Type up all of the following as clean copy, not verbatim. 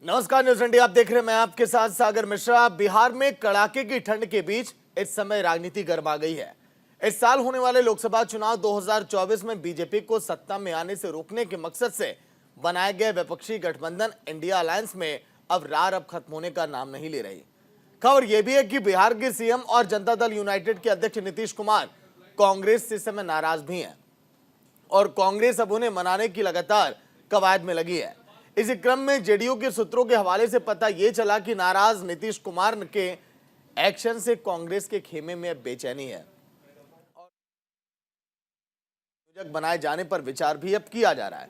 नमस्कार, news India आप देख रहे हैं। मैं आपके साथ सागर मिश्रा। बिहार में कड़ाके की ठंड के बीच इस समय राजनीति गर्मा गई है। इस साल होने वाले लोकसभा चुनाव 2024 में बीजेपी को सत्ता में आने से रोकने के मकसद से बनाए गए विपक्षी गठबंधन इंडिया अलायंस में अब रार अब खत्म होने का नाम नहीं ले रही। खबर यह भी है कि बिहार के सीएम और जनता दल यूनाइटेड के अध्यक्ष नीतीश कुमार कांग्रेस से इस समय नाराज भी हैं और कांग्रेस अब उन्हें मनाने की लगातार कवायद में लगी है। इसी क्रम में जेडीयू के सूत्रों के हवाले से पता यह चला कि नाराज नीतीश कुमार के एक्शन से कांग्रेस के खेमे में बेचैनी है और बनाए जाने पर विचार भी अब किया जा रहा है।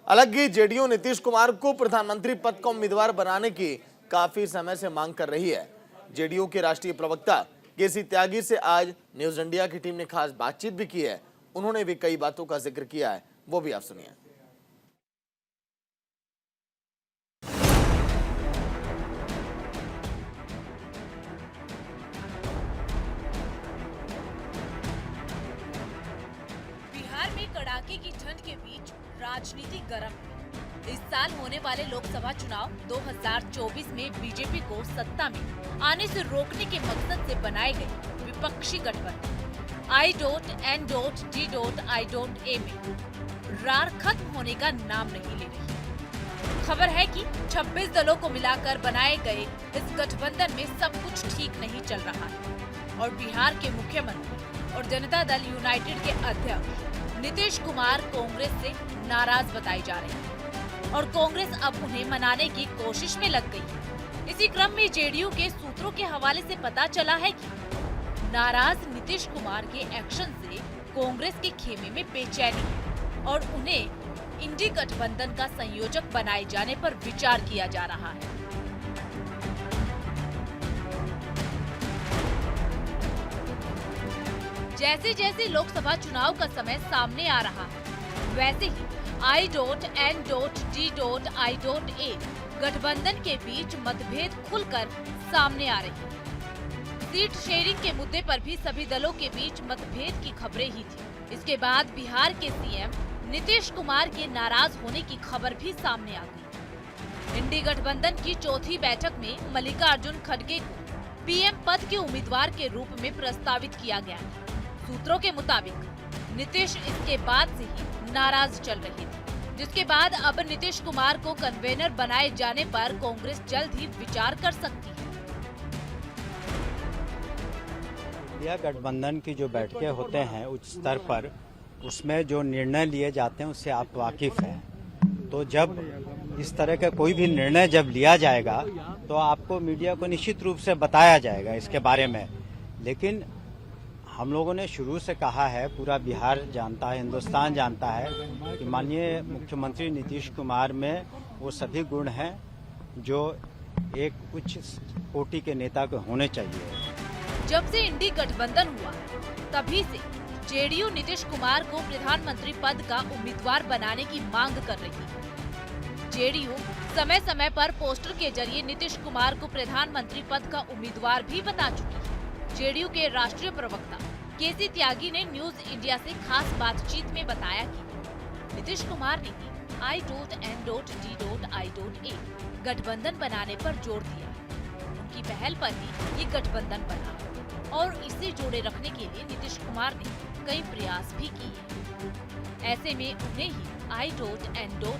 हालांकि जेडीयू नीतीश कुमार को प्रधानमंत्री पद का उम्मीदवार बनाने की काफी समय से मांग कर रही है। जेडीयू के राष्ट्रीय प्रवक्ता केसी त्यागी से आज न्यूज इंडिया की टीम ने खास बातचीत भी की है। उन्होंने भी कई बातों का जिक्र किया है, वो भी आप सुनिए। कड़ाके की ठंड के बीच राजनीति गर्म है। इस साल होने वाले लोकसभा चुनाव 2024 में बीजेपी को सत्ता में आने से रोकने के मकसद से बनाए गए विपक्षी गठबंधन I.N.D.I.A में रार खत्म होने का नाम नहीं ले रही। खबर है कि 26 दलों को मिलाकर बनाए गए इस गठबंधन में सब कुछ ठीक नहीं चल रहा है और बिहार के मुख्यमंत्री और जनता दल यूनाइटेड के अध्यक्ष नीतीश कुमार कांग्रेस से नाराज बताए जा रहे हैं और कांग्रेस अब उन्हें मनाने की कोशिश में लग गई है। इसी क्रम में जेडीयू के सूत्रों के हवाले से पता चला है कि नाराज नीतीश कुमार के एक्शन से कांग्रेस के खेमे में बेचैनी है और उन्हें इंडी गठबंधन का संयोजक बनाए जाने पर विचार किया जा रहा है। जैसे जैसे लोकसभा चुनाव का समय सामने आ रहा है, वैसे ही I.N.D.I.A गठबंधन के बीच मतभेद खुलकर सामने आ रही है। सीट शेयरिंग के मुद्दे पर भी सभी दलों के बीच मतभेद की खबरें ही थी। इसके बाद बिहार के सीएम नीतीश कुमार के नाराज होने की खबर भी सामने आ गई। इंडी गठबंधन की चौथी बैठक में मल्लिकार्जुन खड़गे को पीएम पद के उम्मीदवार के रूप में प्रस्तावित किया गया है। सूत्रों के मुताबिक नीतीश इसके बाद से ही नाराज चल रहे थे, जिसके बाद अब नीतीश कुमार को कन्वेनर बनाए जाने पर कांग्रेस जल्द ही विचार कर सकती है। यह गठबंधन की जो बैठकें होते हैं उच्च स्तर पर, उसमें जो निर्णय लिए जाते हैं उससे आप वाकिफ हैं। तो जब इस तरह का कोई भी निर्णय जब लिया जाएगा तो आपको मीडिया को निश्चित रूप से बताया जाएगा इसके बारे में। लेकिन हम लोगों ने शुरू से कहा है, पूरा बिहार जानता है, हिंदुस्तान जानता है कि माननीय मुख्यमंत्री नीतीश कुमार में वो सभी गुण हैं जो एक उच्च कोटि के नेता को होने चाहिए। जब से इंडी गठबंधन हुआ तभी से जेडीयू नीतीश कुमार को प्रधानमंत्री पद का उम्मीदवार बनाने की मांग कर रही है। जेडीयू समय समय पर पोस्टर के जरिए नीतीश कुमार को प्रधानमंत्री पद का उम्मीदवार भी बता चुकी है। जेडीयू के राष्ट्रीय प्रवक्ता केसी त्यागी ने न्यूज इंडिया से खास बातचीत में बताया कि नीतीश कुमार ने I.N.D.I.A गठबंधन बनाने पर जोर दिया। उनकी पहल पर ही ये गठबंधन बना और इसे जोड़े रखने के लिए नीतीश कुमार ने कई प्रयास भी किए। ऐसे में उन्हें ही I.N.D.I.A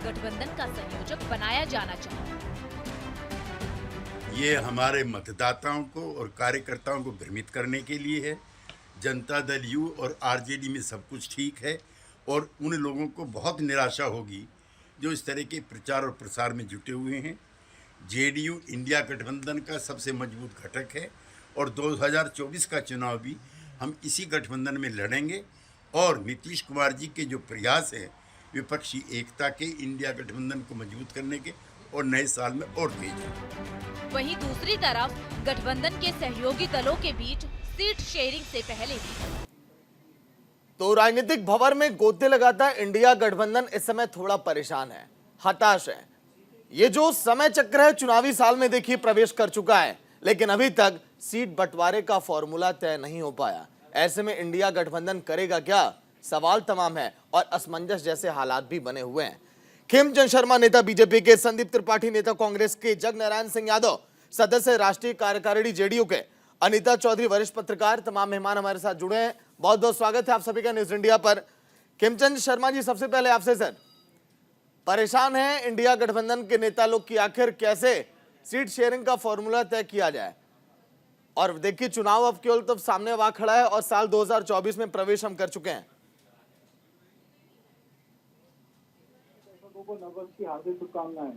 गठबंधन का संयोजक बनाया जाना चाहिए। ये हमारे मतदाताओं को और कार्यकर्ताओं को भ्रमित करने के लिए है। जनता दल यू और आरजेडी में सब कुछ ठीक है और उन लोगों को बहुत निराशा होगी जो इस तरह के प्रचार और प्रसार में जुटे हुए हैं। जेडीयू इंडिया गठबंधन का सबसे मजबूत घटक है और 2024 का चुनाव भी हम इसी गठबंधन में लड़ेंगे और नीतीश कुमार जी के जो प्रयास हैं विपक्षी एकता के, इंडिया गठबंधन को मजबूत करने के और नए साल में और तेज है। वहीं दूसरी तरफ गठबंधन के सहयोगी दलों के बीच सीट शेयरिंग से पहले ही तो राजनीतिक भंवर में गोते लगाता इंडिया गठबंधन इस समय थोड़ा परेशान है, हताश है। ये जो समय चक्र है चुनावी साल में देखिए प्रवेश कर चुका है, लेकिन अभी तक सीट बंटवारे का फॉर्मूला तय नहीं हो पाया। ऐसे में इंडिया गठबंधन करेगा क्या, सवाल तमाम है और असमंजस जैसे हालात भी बने हुए हैं। खेमचंद शर्मा नेता बीजेपी के, संदीप त्रिपाठी नेता कांग्रेस के, जगनारायण सिंह यादव सदस्य राष्ट्रीय कार्यकारिणी जेडीयू के, अनीता चौधरी वरिष्ठ पत्रकार, तमाम मेहमान हमारे साथ जुड़े हैं। बहुत बहुत स्वागत है आप सभी का न्यूज इंडिया पर। खेमचंद शर्मा जी, सबसे पहले आपसे सर, परेशान है इंडिया गठबंधन के नेता लोग कि आखिर कैसे सीट शेयरिंग का फॉर्मूला तय किया जाए, और देखिए चुनाव अब केवल तब सामने आ खड़ा है और साल 2024 में प्रवेश हम कर चुके हैं। को नववर्ष की हार्दिक शुभकामनाएं।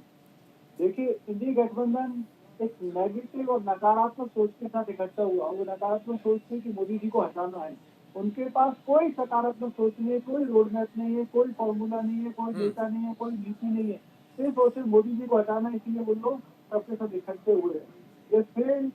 देखिए, इंडिया गठबंधन एक नेगेटिव और नकारात्मक सोच के साथ इकट्ठा हुआ। वो नकारात्मक सोच थी कि मोदी जी को हटाना है। उनके पास कोई सकारात्मक सोच नहीं है, कोई रोड मैप नहीं है, कोई फॉर्मूला नहीं है, कोई नेता नहीं है, कोई नीति नहीं है। सिर्फ सोच मोदी जी को हटाना है, इसलिए वो लोग सबके साथ इकट्ठे हुए हैं। ये फेल,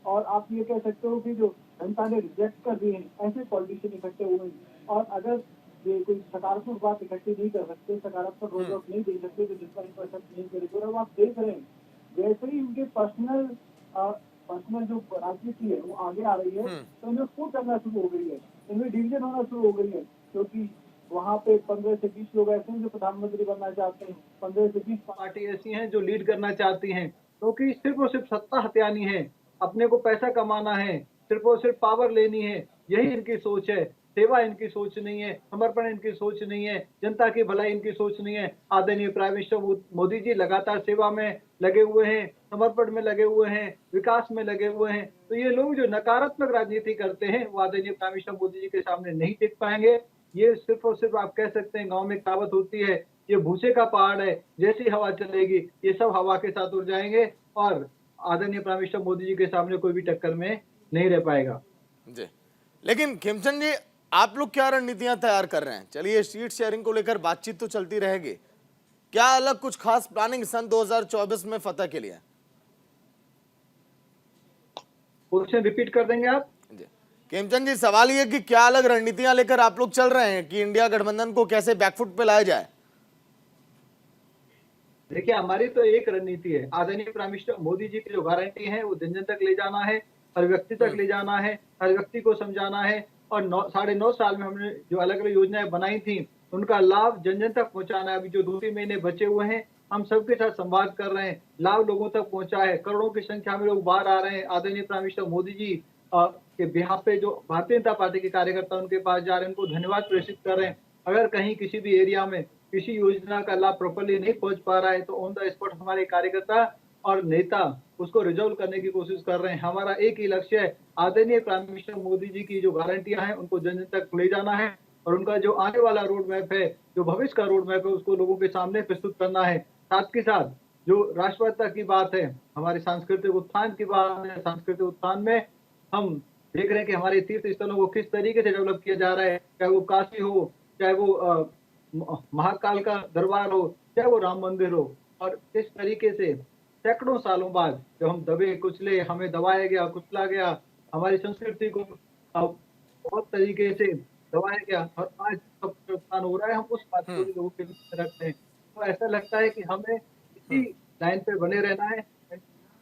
और आप ये कह सकते हो कि जो जनता ने रिजेक्ट कर दिए हैं, ऐसे पॉलिटिशियन इकट्ठे हुए हैं। और अगर ये कोई सकारात्मक बात इकट्ठी नहीं कर सकते, सकारात्मक रोजगार नहीं दे सकते, तो जिसका इनका सब नहीं करेंगे। और अब आप देख रहे हैं जैसे ही उनके पर्सनल जो राजनीति है वो आगे आ रही है, तो इनमें फूट करना शुरू हो गई है, इनमें डिवीजन होना शुरू हो गई है। क्योंकि वहाँ पे 15 से 20 लोग ऐसे हैं जो प्रधानमंत्री बनना चाहते हैं, 15 से 20 पार्टी ऐसी हैं जो लीड करना चाहती हैं, क्योंकि सिर्फ और सिर्फ सत्ता हथियानी है, अपने को पैसा कमाना है, सिर्फ और सिर्फ पावर लेनी है, यही इनकी सोच है। सेवा इनकी सोच नहीं है, समर्पण इनकी सोच नहीं है, जनता की भलाई इनकी सोच नहीं है। आदरणीय प्राइम मिनिस्टर मोदी जी लगातार सेवा में लगे हुए हैं, समर्पण में लगे हुए हैं, विकास में लगे हुए हैं। तो ये लोग जो नकारात्मक राजनीति करते हैं वो आदरणीय प्राइम मिनिस्टर मोदी जी के सामने नहीं टिक पाएंगे। ये सिर्फ और सिर्फ आप कह सकते हैं, गाँव में कहावत होती है, ये भूसे का पहाड़ है, जैसी हवा चलेगी ये सब हवा के साथ उड़ जाएंगे और आदरणीय प्राइम मिनिस्टर मोदी जी के सामने कोई भी टक्कर में नहीं रह पाएगा। जी, लेकिन खेमचंद जी, आप लोग क्या रणनीतियां तैयार कर रहे हैं? चलिए, सीट शेयरिंग को लेकर बातचीत तो चलती रहेगी, क्या अलग कुछ खास प्लानिंग सन 2024 में फतह के लिए? क्वेश्चन रिपीट कर देंगे आप? जी खेमचंद जी, सवाल ये कि क्या अलग रणनीतियां लेकर आप लोग चल रहे हैं कि इंडिया गठबंधन को कैसे बैकफुट पे लाया जाए? देखिए, हमारी तो एक रणनीति है, आदरणीय प्राइम मिनिस्टर मोदी जी की जो गारंटी है वो जन जन तक ले जाना है, हर व्यक्ति तक ले जाना है, हर व्यक्ति को समझाना है। और 9.5 साल में हमने जो अलग अलग योजनाएं बनाई थी उनका लाभ जन जन तक पहुंचाना है। अभी जो 2-3 महीने बचे हुए हैं, हम सबके साथ संवाद कर रहे हैं, लाभ लोगों तक पहुंचा है, करोड़ों की संख्या में लोग बाहर आ रहे हैं। आदरणीय प्राइम मिनिस्टर मोदी जी के बिहाफ पे जो भारतीय जनता पार्टी के कार्यकर्ता उनके पास जा रहे हैं, उनको धन्यवाद प्रेषित कर रहे हैं। अगर कहीं किसी भी एरिया में किसी योजना का लाभ प्रॉपर्ली नहीं पहुंच पा रहा है तो ऑन द स्पॉट हमारे कार्यकर्ता और नेता उसको रिजॉल्व करने की कोशिश कर रहे हैं। हमारा एक ही लक्ष्य है, आदरणीय प्राइम मिनिस्टर मोदी जी की जो गारंटियां हैं उनको जन जन तक ले जाना है और उनका जो आने वाला रोड मैप है, जो भविष्य का रोड मैप है, उसको लोगों के सामने प्रस्तुत करना है। साथ के साथ जो राष्ट्रवादिता की बात है, हमारे सांस्कृतिक उत्थान की बात है, सांस्कृतिक उत्थान में हम देख रहे हैं कि हमारे तीर्थ स्थलों को किस तरीके से डेवलप किया जा रहा है, चाहे वो काशी हो, चाहे वो महाकाल का दरबार हो, चाहे वो राम मंदिर हो। और किस तरीके से सैकड़ों सालों बाद जब हम दबे कुचले, हमें दबाया गया, कुचला गया, हमारी संस्कृति को बहुत तरीके से दबाया गया और आज सब नुकसान हो रहा है, हम उस बात को लोगों के बीच रखते हैं। तो ऐसा लगता है कि हमें इसी लाइन पे बने रहना है।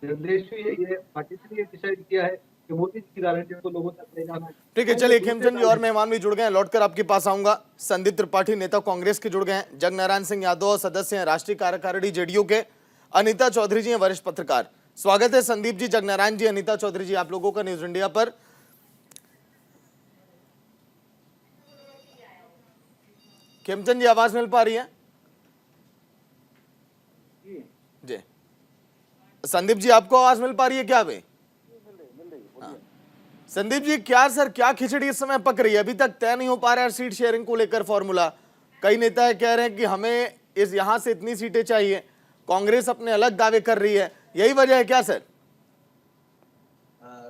देश ये पार्टी ने ये डिसाइड किया है कि मोदी जी की गारंटी को लोगों तक ले जाना है। ठीक है, चलिए खेमचंद जी, और मेहमान भी जुड़ गए हैं, लौटकर आपके पास आऊंगा। संदीप त्रिपाठी नेता कांग्रेस के जुड़ गए हैं, जगनारायण सिंह यादव सदस्य हैं राष्ट्रीय कार्यकारिणी जेडीयू के, अनीता चौधरी जी हैं वरिष्ठ पत्रकार। स्वागत है संदीप जी, जगनारायण जी, अनीता चौधरी जी, आप लोगों का न्यूज इंडिया पर। खेमचंद जी, आवाज मिल पा रही है? जी संदीप जी, आपको आवाज मिल पा रही है क्या अभी? संदीप जी, क्या सर, क्या खिचड़ी इस समय पक रही है? अभी तक तय नहीं हो पा रहा है सीट शेयरिंग को लेकर फॉर्मूला। कई नेता कह रहे हैं कि हमें इस यहां से इतनी सीटें चाहिए, कांग्रेस अपने अलग दावे कर रही है, यही वजह है क्या सर?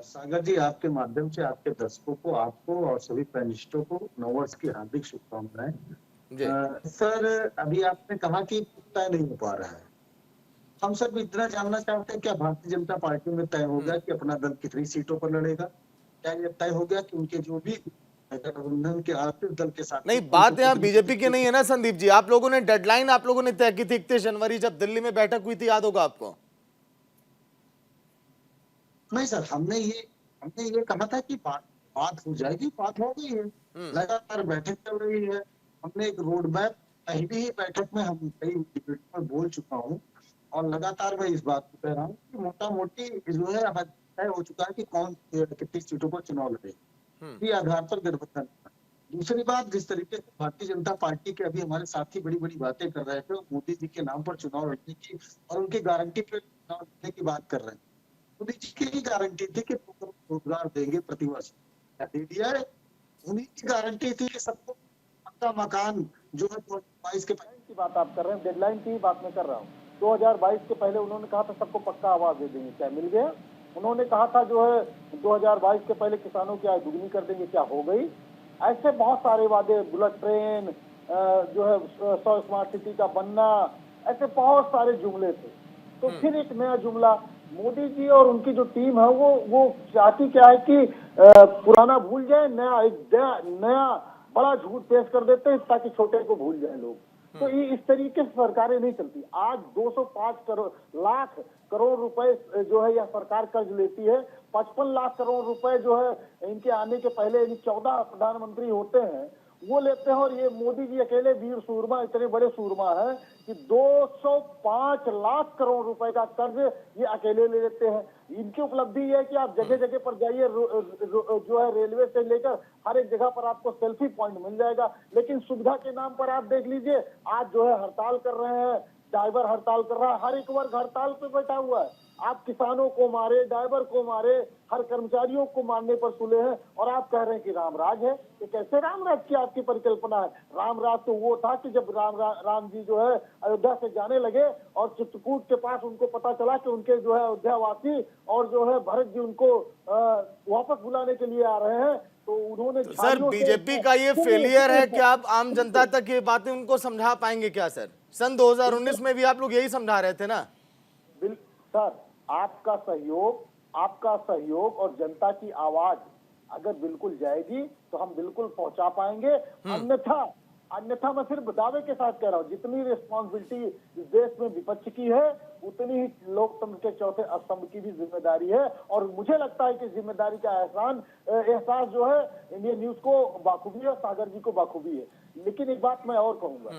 सागर जी, आपके माध्यम से आपके दर्शकों को, आपको और सभी पैनलिस्टों को नववर्ष की हार्दिक शुभकामनाएं। सर, अभी आपने कहा कि तय नहीं हो पा रहा है। हम सब इतना जानना चाहते हैं, क्या भारतीय जनता पार्टी में तय हो गया कि अपना दल कितनी सीटों पर लड़ेगा? क्या ये तय हो गया कि उनके जो भी गठबंधन के आर्थिक दल के साथ? नहीं, बात यहाँ बीजेपी की नहीं है ना संदीप जी। आप लोगों ने डेडलाइन आप लोगों ने तय की थी 31 जनवरी, जब दिल्ली में बैठक हुई थी, याद होगा आपको? नहीं सर, हमने ये कहा था कि बात हो जाएगी, बात हो गई है, लगातार बैठक चल रही है। हमने एक रोड मैप पहली ही बैठक में हम कई डिबेट में बोल चुका हूँ और लगातार मैं इस बात को कह रहा हूँ कि मोटा मोटी जो है अब तय हो चुका है कि कौन कितनी सीटों पर चुनाव लड़ेगा, इसी आधार पर गठबंधन। दूसरी बात, जिस तरीके से भारतीय जनता पार्टी के अभी हमारे साथी बड़ी बड़ी बातें कर रहे थे, मोदी जी के नाम पर चुनाव लड़ने की और उनकी गारंटी पे चुनाव लड़ने की बात कर रहे हैं। मोदी जी की ही गारंटी थी कि रोजगार देंगे प्रतिवर्ष, दे दिया है। उन्हीं की गारंटी थी कि सबको पक्का मकान जो है 2022 के पहले की बात आप कर रहे हैं, डेडलाइन की बात मैं कर रहा हूँ। 2022 के पहले उन्होंने कहा था सबको पक्का आवास दे देंगे, क्या मिल गया? उन्होंने कहा था जो है 2022 के पहले किसानों की आय दुगनी कर देंगे, क्या हो गई? ऐसे बहुत सारे वादे, बुलेट ट्रेन, जो है 100 स्मार्ट सिटी का बनना, ऐसे बहुत सारे जुमले थे। तो फिर एक नया जुमला, मोदी जी और उनकी जो टीम है वो चाहती क्या है कि पुराना भूल जाए, नया बड़ा झूठ पेश कर देते हैं ताकि छोटे को भूल जाए लोग। तो ये इस तरीके से सरकारें नहीं चलती। आज 205 लाख करोड़ रुपए जो है यह सरकार कर्ज लेती है। 55 लाख करोड़ रुपए जो है इनके आने के पहले 14 प्रधानमंत्री होते हैं वो लेते हैं, और ये मोदी जी अकेले वीर सूरमा, इतने बड़े सूरमा है कि 205 लाख करोड़ रुपए का कर्ज ये अकेले ले लेते हैं। इनकी उपलब्धि है कि आप जगह जगह पर जाइए, जो है रेलवे से लेकर हर एक जगह पर आपको सेल्फी पॉइंट मिल जाएगा, लेकिन सुविधा के नाम पर आप देख लीजिए आज जो है हड़ताल कर रहे हैं, ड्राइवर हड़ताल कर रहा है, हर एक वर्ग हड़ताल पे बैठा हुआ है। आप किसानों को मारे, ड्राइवर को मारे, हर कर्मचारियों को मारने पर तुले हैं, और आप कह रहे हैं कि राम राज है। ये कैसे राम राज की आपकी परिकल्पना है? राम राज तो वो था कि जब राम जी जो है अयोध्या से जाने लगे और चित्रकूट के पास उनको पता चला कि उनके जो है अयोध्या वासी और जो है भरत जी उनको वापस बुलाने के लिए आ रहे हैं, तो उन्होंने सर बीजेपी का ये फेलियर है कि आप आम जनता तक ये बातें उनको समझा पाएंगे क्या सर? सन 2019 में भी आप लोग यही समझा रहे थे ना। सर आपका सहयोग और जनता की आवाज अगर बिल्कुल जाएगी तो हम बिल्कुल पहुंचा पाएंगे। अन्यथा मैं सिर्फ दावे के साथ कह रहा हूँ, जितनी रिस्पॉन्सिबिलिटी इस देश में विपक्ष की है उतनी ही लोकतंत्र के चौथे स्तंभ की भी जिम्मेदारी है, और मुझे लगता है कि जिम्मेदारी का एहसास जो है इंडियन न्यूज को बाखूबी है, सागर जी को बाखूबी है। लेकिन एक बात मैं और कहूंगा,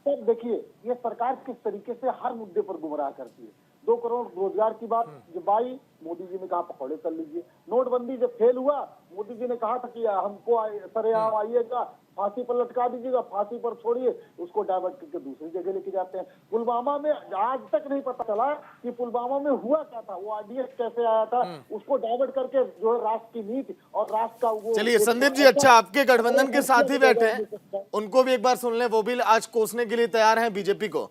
तब देखिए ये सरकार किस तरीके से हर मुद्दे पर गुमराह करती है। 2 करोड़ रोजगार की बात जब आई, मोदी जी ने कहा पकौड़े कर लीजिए। नोटबंदी जब फेल हुआ, मोदी जी ने कहा था कि हमको सरेआम आइएगा, फांसी पर लटका दीजिएगा, फांसी पर छोड़िए, उसको डाइवर्ट करके दूसरी जगह लेके जाते हैं। पुलवामा में आज तक नहीं पता चला कि पुलवामा में हुआ क्या था, वो आरडीएक्स कैसे आया था, उसको डाइवर्ट करके जो है राष्ट्र की नीति और राष्ट्र का वो। चलिए संदीप जी, अच्छा आपके गठबंधन के साथी बैठे हैं, उनको भी एक बार सुन लें, वो भी आज कोसने के लिए तैयार हैं बीजेपी को।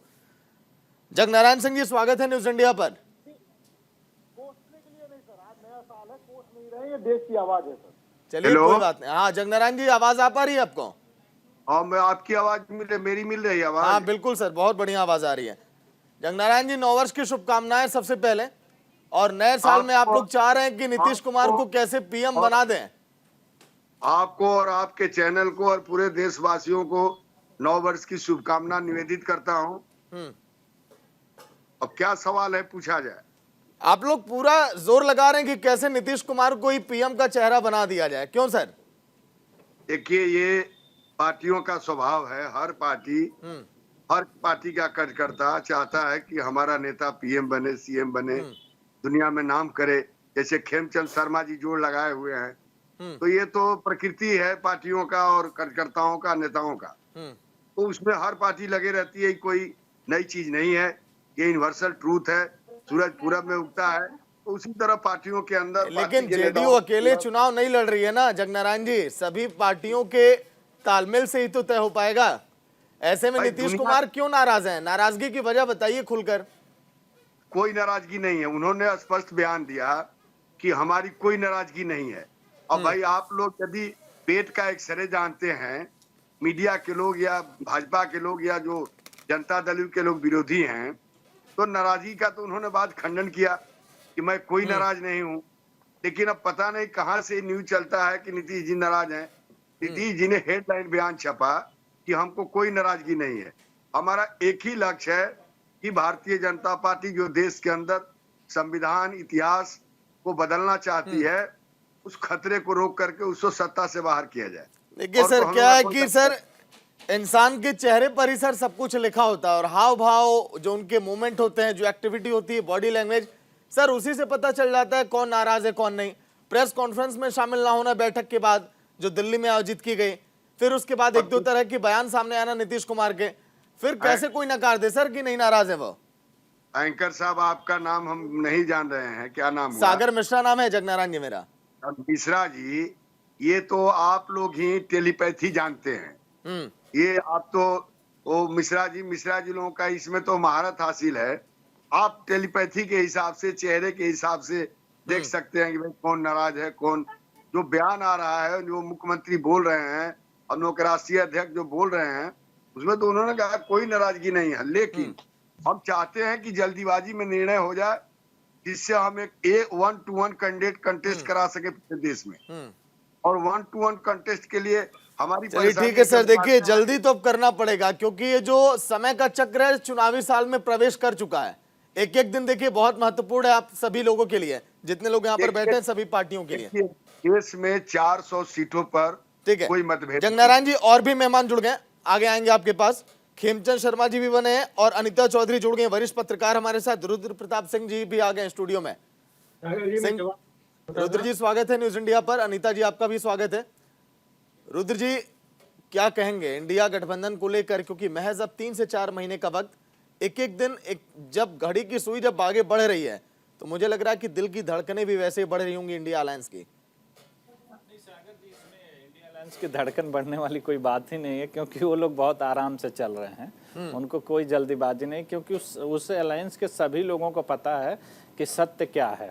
जगनारायण सिंह जी, स्वागत है न्यूज इंडिया पर। कोसने के लिए नहीं सर, आज नया साल है, कोस नहीं रहे, ये देश की आवाज है सर। चलिए कोई बात नहीं। हाँ जगनारायण जी, आवाज आ पा रही है आपको? हाँ, मैं आपकी आवाज मेरी मिल रही है आवाज? हाँ बिल्कुल सर, बहुत बढ़िया आवाज आ रही है। जगनारायण जी, नववर्ष की शुभकामनाएं सबसे पहले, और नए साल में आप लोग चाह रहे हैं कि नीतीश कुमार को कैसे पीएम बना दें। आपको और आपके चैनल को और पूरे देशवासियों को नववर्ष की शुभकामना निवेदित करता हूँ। अब क्या सवाल है, पूछा जाए। आप लोग पूरा जोर लगा रहे हैं कि कैसे नीतीश कुमार को ही पीएम का चेहरा बना दिया जाए, क्यों सर? देखिए, ये पार्टियों का स्वभाव है। हर पार्टी का कार्यकर्ता चाहता है कि हमारा नेता पीएम बने, सीएम बने, दुनिया में नाम करे। जैसे खेमचंद शर्मा जी जोड़ लगाए हुए हैं। तो ये तो प्रकृति है पार्टियों का और कार्यकर्ताओं का, नेताओं का। तो उसमें हर पार्टी लगे रहती है, कोई नई चीज नहीं है, ये यूनिवर्सल ट्रूथ है। सूरज पूरब में उगता है, तो उसी तरह पार्टियों के अंदर। लेकिन जेडीयू अकेले चुनाव नहीं लड़ रही है ना जगनारायण जी, सभी पार्टियों के तालमेल से ही तो तय हो पाएगा। ऐसे में नीतीश कुमार क्यों नाराज हैं? नाराजगी की वजह बताइए खुलकर। कोई नाराजगी नहीं है, उन्होंने स्पष्ट बयान दिया कि हमारी कोई नाराजगी नहीं है। अब भाई आप लोग यदि पेट का एक्सरे जानते हैं, मीडिया के लोग या भाजपा के लोग या जो जनता दल के लोग विरोधी हैं, तो नाराजगी का तो उन्होंने बात खंडन किया कि मैं कोई नाराज नहीं हूं। लेकिन अब पता नहीं कहां से न्यूज चलता है कि नीतीश जी नाराज हैं। नीतीश जी ने हेडलाइन बयान छपा कि हमको कोई नाराजगी नहीं है। हमारा एक ही लक्ष्य है कि भारतीय जनता पार्टी जो देश के अंदर संविधान, इतिहास को बदलना चाहती है, उस खतरे को रोक करके उसको सत्ता से बाहर किया जाए। देखिए सर, क्या है कि सर इंसान के चेहरे पर ही सर सब कुछ लिखा होता है और हाव भाव जो उनके मूवमेंट होते हैं, जो एक्टिविटी होती है, बॉडी लैंग्वेज, सर उसी से पता चल जाता है कौन नाराज है कौन नहीं। प्रेस कॉन्फ्रेंस में शामिल ना होना बैठक के बाद जो दिल्ली में आयोजित की गई, फिर उसके बाद एक दो तरह के बयान सामने आना नीतीश कुमार के, फिर कैसे कोई नकार दे सर कि नहीं नाराज है वो? एंकर साहब, आपका नाम हम नहीं जान रहे हैं, क्या नाम हुआ? सागर मिश्रा नाम है जगनारायण जी मेरा। मिश्रा जी, ये तो आप लोग ही टेलीपैथी जानते हैं। ये आप तो वो मिश्रा जी लोगों का इसमें तो महारत हासिल है। आप टेलीपैथी के हिसाब से, चेहरे के हिसाब से देख सकते हैं कि भाई कौन नाराज है कौन। जो बयान आ रहा है, जो मुख्यमंत्री बोल रहे हैं और उनके राष्ट्रीय अध्यक्ष जो बोल रहे हैं, उसमें तो उन्होंने कहा कोई नाराजगी नहीं है, लेकिन हम चाहते हैं कि जल्दीबाजी में निर्णय हो जाए जिससे हम एक 1-to-1 कैंडिडेट कंटेस्ट करा सके पूरे देश में। और 1-to-1 कंटेस्ट के लिए हमारी चलिए ठीक है सर, देखिए जल्दी तो अब करना पड़ेगा क्योंकि ये जो समय का चक्र है चुनावी साल में प्रवेश कर चुका है। एक एक दिन देखिए बहुत महत्वपूर्ण है आप सभी लोगों के लिए, जितने लोग यहाँ पर बैठे हैं सभी पार्टियों के लिए। देश में 400 सीटों पर ठीक है, कोई मतभेद। जगनारायण जी और भी मेहमान जुड़ गए, आगे आएंगे आपके पास। खेमचंद शर्मा जी भी बने हैं और अनिता चौधरी जुड़ गए, वरिष्ठ पत्रकार हमारे साथ। रुद्र प्रताप सिंह जी भी आ गए स्टूडियो में। रुद्र जी स्वागत है न्यूज इंडिया पर। अनिता जी आपका भी स्वागत है। रुद्र जी क्या कहेंगे इंडिया गठबंधन को लेकर, क्योंकि महज अब 3 से 4 महीने का वक्त, एक एक दिन जब घड़ी की सुई जब आगे बढ़ रही है तो मुझे लग रहा है कि दिल की धड़कनें भी वैसे ही बढ़ रही होंगी इंडिया अलायंस की। की धड़कन बढ़ने वाली कोई बात ही नहीं है क्योंकि वो लोग बहुत आराम से चल रहे हैं। उनको कोई जल्दीबाजी नहीं, क्योंकि उस अलायंस के सभी लोगों को पता है कि सत्य क्या है,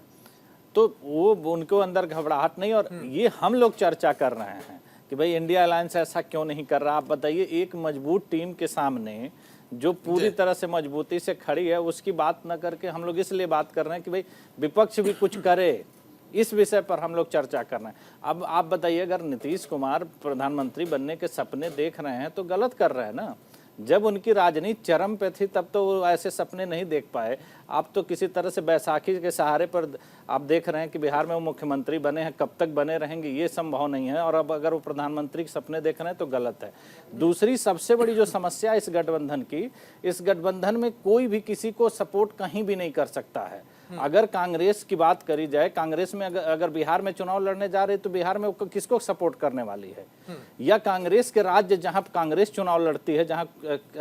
तो वो उनको अंदर घबराहट नहीं। और ये हम लोग चर्चा कर रहे हैं कि भाई इंडिया अलायंस ऐसा क्यों नहीं कर रहा। आप बताइए, एक मजबूत टीम के सामने जो पूरी तरह से मजबूती से खड़ी है उसकी बात न करके हम लोग इसलिए बात कर रहे हैं कि भाई विपक्ष भी कुछ करे, इस विषय पर हम लोग चर्चा कर रहे हैं। अब आप बताइए, अगर नीतीश कुमार प्रधानमंत्री बनने के सपने देख रहे हैं तो गलत कर रहे हैं ना। जब उनकी राजनीति चरम पे थी तब तो वो ऐसे सपने नहीं देख पाए। आप तो किसी तरह से बैसाखी के सहारे पर आप देख रहे हैं कि बिहार में वो मुख्यमंत्री बने हैं, कब तक बने रहेंगे ये संभव नहीं है। और अब अगर वो प्रधानमंत्री के सपने देख रहे हैं तो गलत है। दूसरी सबसे बड़ी जो समस्या इस गठबंधन की, इस गठबंधन में कोई भी किसी को सपोर्ट कहीं भी नहीं कर सकता है। अगर कांग्रेस की बात करी जाए, कांग्रेस में अगर बिहार में चुनाव लड़ने जा रहे तो बिहार में वो किसको सपोर्ट करने वाली है? या कांग्रेस के राज्य जहां कांग्रेस चुनाव लड़ती है, जहां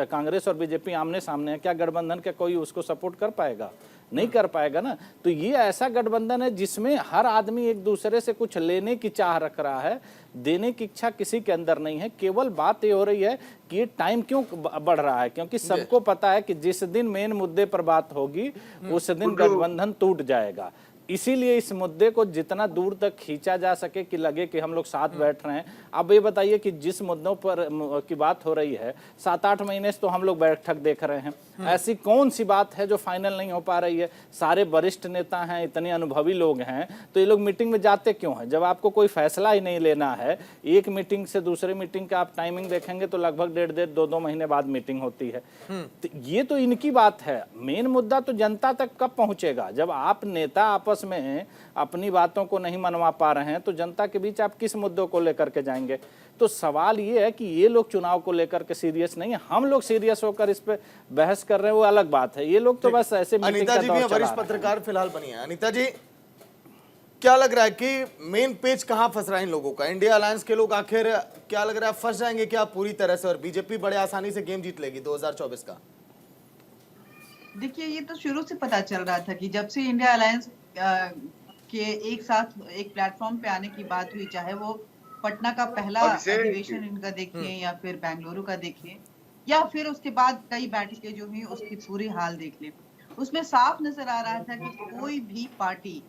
कांग्रेस और बीजेपी आमने सामने है, क्या गठबंधन का कोई उसको सपोर्ट कर पाएगा? नहीं कर पाएगा ना। तो ये ऐसा गठबंधन है जिसमें हर आदमी एक दूसरे से कुछ लेने की चाह रख रहा है, देने की इच्छा किसी के अंदर नहीं है। केवल बात ये हो रही है कि ये टाइम क्यों बढ़ रहा है, क्योंकि सबको पता है कि जिस दिन मेन मुद्दे पर बात होगी उस दिन गठबंधन टूट जाएगा। इसीलिए इस मुद्दे को जितना दूर तक खींचा जा सके कि लगे कि हम लोग साथ बैठ रहे हैं। अब ये बताइए कि जिस मुद्दों पर की बात हो रही है 7-8 महीने से तो हम लोग बैठक देख रहे हैं, ऐसी कौन सी बात है जो फाइनल नहीं हो पा रही है? सारे वरिष्ठ नेता हैं, इतने अनुभवी लोग हैं, तो ये लोग मीटिंग में जाते क्यों हैं? जब आपको कोई फैसला ही नहीं लेना है, एक मीटिंग से दूसरे मीटिंग का आप टाइमिंग देखेंगे तो लगभग 1.5-2 महीने बाद मीटिंग होती है। तो ये तो इनकी बात है। मेन मुद्दा तो जनता तक कब पहुंचेगा? जब आप नेता आपस में अपनी बातों को नहीं मनवा पा रहे हैं तो जनता के बीच आप किस मुद्दों को लेकर के जाएंगे? तो सवाल ये है कि ये लोग चुनाव को लेकर के सीरियस नहीं है, हम लोग सीरियस होकर इस पे बहस कर रहे हैं, वो अलग बात है। ये लोग तो बस ऐसे अनिता जी भी वरिष्ठ पत्रकार फिलहाल बनी है। अनिता जी, क्या लग रहा है कि मेन पेज कहां फंस रहा है इन लोगों का? इंडिया अलायंस के लोग आखिर क्या लग रहा है फंस जाएंगे क्या पूरी तरह से, और बीजेपी बड़े आसानी से गेम जीत लेगी 2024 का? देखिए, ये तो शुरू से पता चल रहा था कि जब से इंडिया अलायंस के एक साथ एक प्लेटफॉर्म पे आने की बात हुई, चाहे वो पटना का पहला अधिवेशन इनका देखिए या फिर बेंगलुरु का देखिए या फिर उसके बाद कई बैठकें जो हुई उसकी पूरी हाल देख ले, उसमें साफ नजर आ रहा था कि कोई भी पार्टी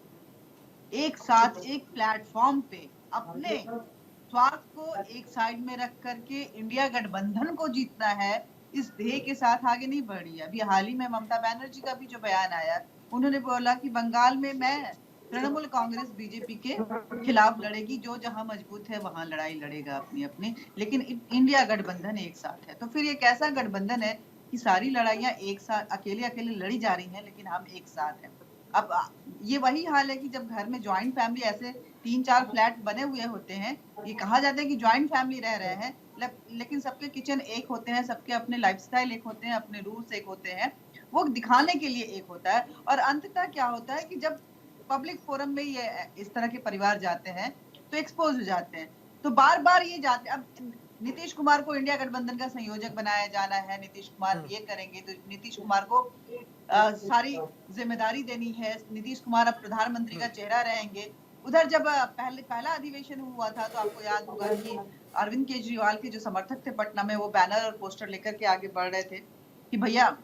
एक साथ एक प्लेटफॉर्म पे अपने स्वार्थ को एक साइड में रख करके इंडिया गठबंधन को जीतना है, इस ध्येय के साथ आगे नहीं बढ़ी। अभी हाल ही में ममता बनर्जी का भी जो बयान आया, उन्होंने बोला कि बंगाल में मैं तृणमूल कांग्रेस बीजेपी के खिलाफ लड़ेगी, जो जहां मजबूत है वहां लड़ाई लड़ेगा अपनी अपनी, लेकिन इंडिया गठबंधन एक साथ है। तो फिर ये कैसा गठबंधन है कि सारी लड़ाइयां एक साथ अकेले अकेले लड़ी जा रही हैं लेकिन हम एक साथ हैं? अब ये वही हाल है कि जब घर में ज्वाइंट फैमिली ऐसे 3-4 फ्लैट बने हुए होते हैं, ये कहा जाता है कि ज्वाइंट फैमिली रह रहे हैं, लेकिन सबके किचन एक होते हैं, सबके अपने लाइफस्टाइल एक होते हैं, अपने रूल्स एक होते हैं, वो दिखाने के लिए एक होता है। और अंततः क्या होता है कि जब पब्लिक फोरम में ये इस तरह के परिवार जाते हैं तो एक्सपोज हो जाते हैं। तो बार बार ये जाते, अब नीतीश कुमार को इंडिया गठबंधन का संयोजक बनाया जाना है, नीतीश कुमार ये करेंगे, तो नीतीश कुमार को सारी जिम्मेदारी देनी है, नीतीश कुमार अब प्रधानमंत्री का चेहरा रहेंगे। उधर जब पहला अधिवेशन हुआ था तो आपको याद होगा कि अरविंद केजरीवाल के जो समर्थक थे पटना में, वो बैनर और पोस्टर लेकर के आगे बढ़ रहे थे कि भैया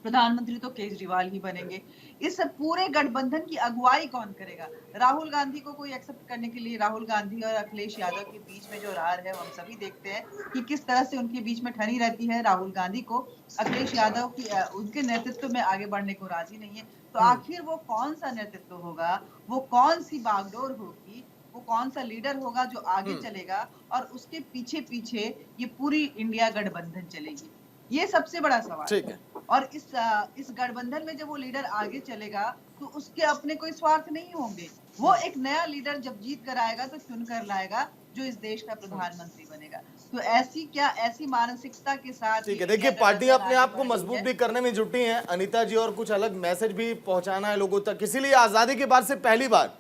प्रधानमंत्री तो केजरीवाल ही बनेंगे। इस पूरे गठबंधन की अगुवाई कौन करेगा? राहुल गांधी को कोई एक्सेप्ट करने के लिए, राहुल गांधी और अखिलेश यादव के बीच में जो रार है हम सभी देखते हैं कि किस तरह से उनके बीच में ठनी रहती है। राहुल गांधी को अखिलेश यादव की उनके नेतृत्व में आगे बढ़ने को राजी नहीं है। तो आखिर वो कौन सा नेतृत्व होगा, वो कौन सी बागडोर होगी, वो कौन सा लीडर होगा जो आगे चलेगा और उसके पीछे पीछे ये पूरी इंडिया गठबंधन चलेगी? ये सबसे बड़ा सवाल है। और इस गठबंधन में जब वो लीडर आगे चलेगा तो उसके अपने कोई स्वार्थ नहीं होंगे। वो एक नया लीडर जब जीत कर आएगा तो चुन कर लाएगा जो इस देश का प्रधानमंत्री बनेगा। तो ऐसी मानसिकता के साथ, ठीक है, देखिए पार्टियां अपने आप को मजबूत भी करने में जुटी हैं अनीता जी, और कुछ अलग मैसेज भी पहुंचाना है लोगों तक। इसीलिए आजादी के बाद से पहली बार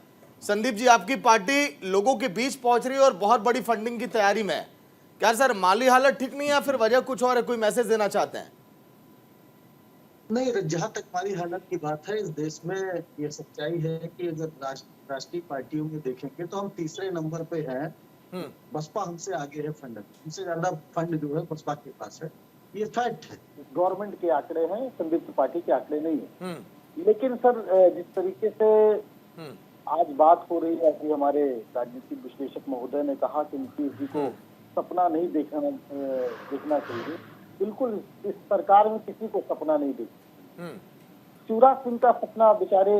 संदीप जी आपकी पार्टी लोगों के बीच पहुंच रही है और बहुत बड़ी फंडिंग की तैयारी में है। क्या सर माली हालत ठीक नहीं है या फिर वजह कुछ और है? कोई मैसेज देना चाहते हैं? नहीं, जहां तक हमारी हालत की बात है, इस देश में ये सच्चाई है कि अगर राष्ट्रीय पार्टियों में देखेंगे तो हम तीसरे नंबर पे हैं। बसपा हमसे आगे है फंड, हमसे ज्यादा फंड जो है बसपा के पास है, ये फैक्ट है। गवर्नमेंट के आंकड़े हैं, संयुक्त पार्टी के आंकड़े नहीं है। लेकिन सर जिस तरीके से आज बात हो रही है कि हमारे राजनीतिक विश्लेषक महोदय ने कहा कि नीतीश जी को सपना नहीं देखना चाहिए, बिल्कुल इस सरकार में किसी को सपना नहीं देखना। शिवराज सिंह का सपना, बेचारे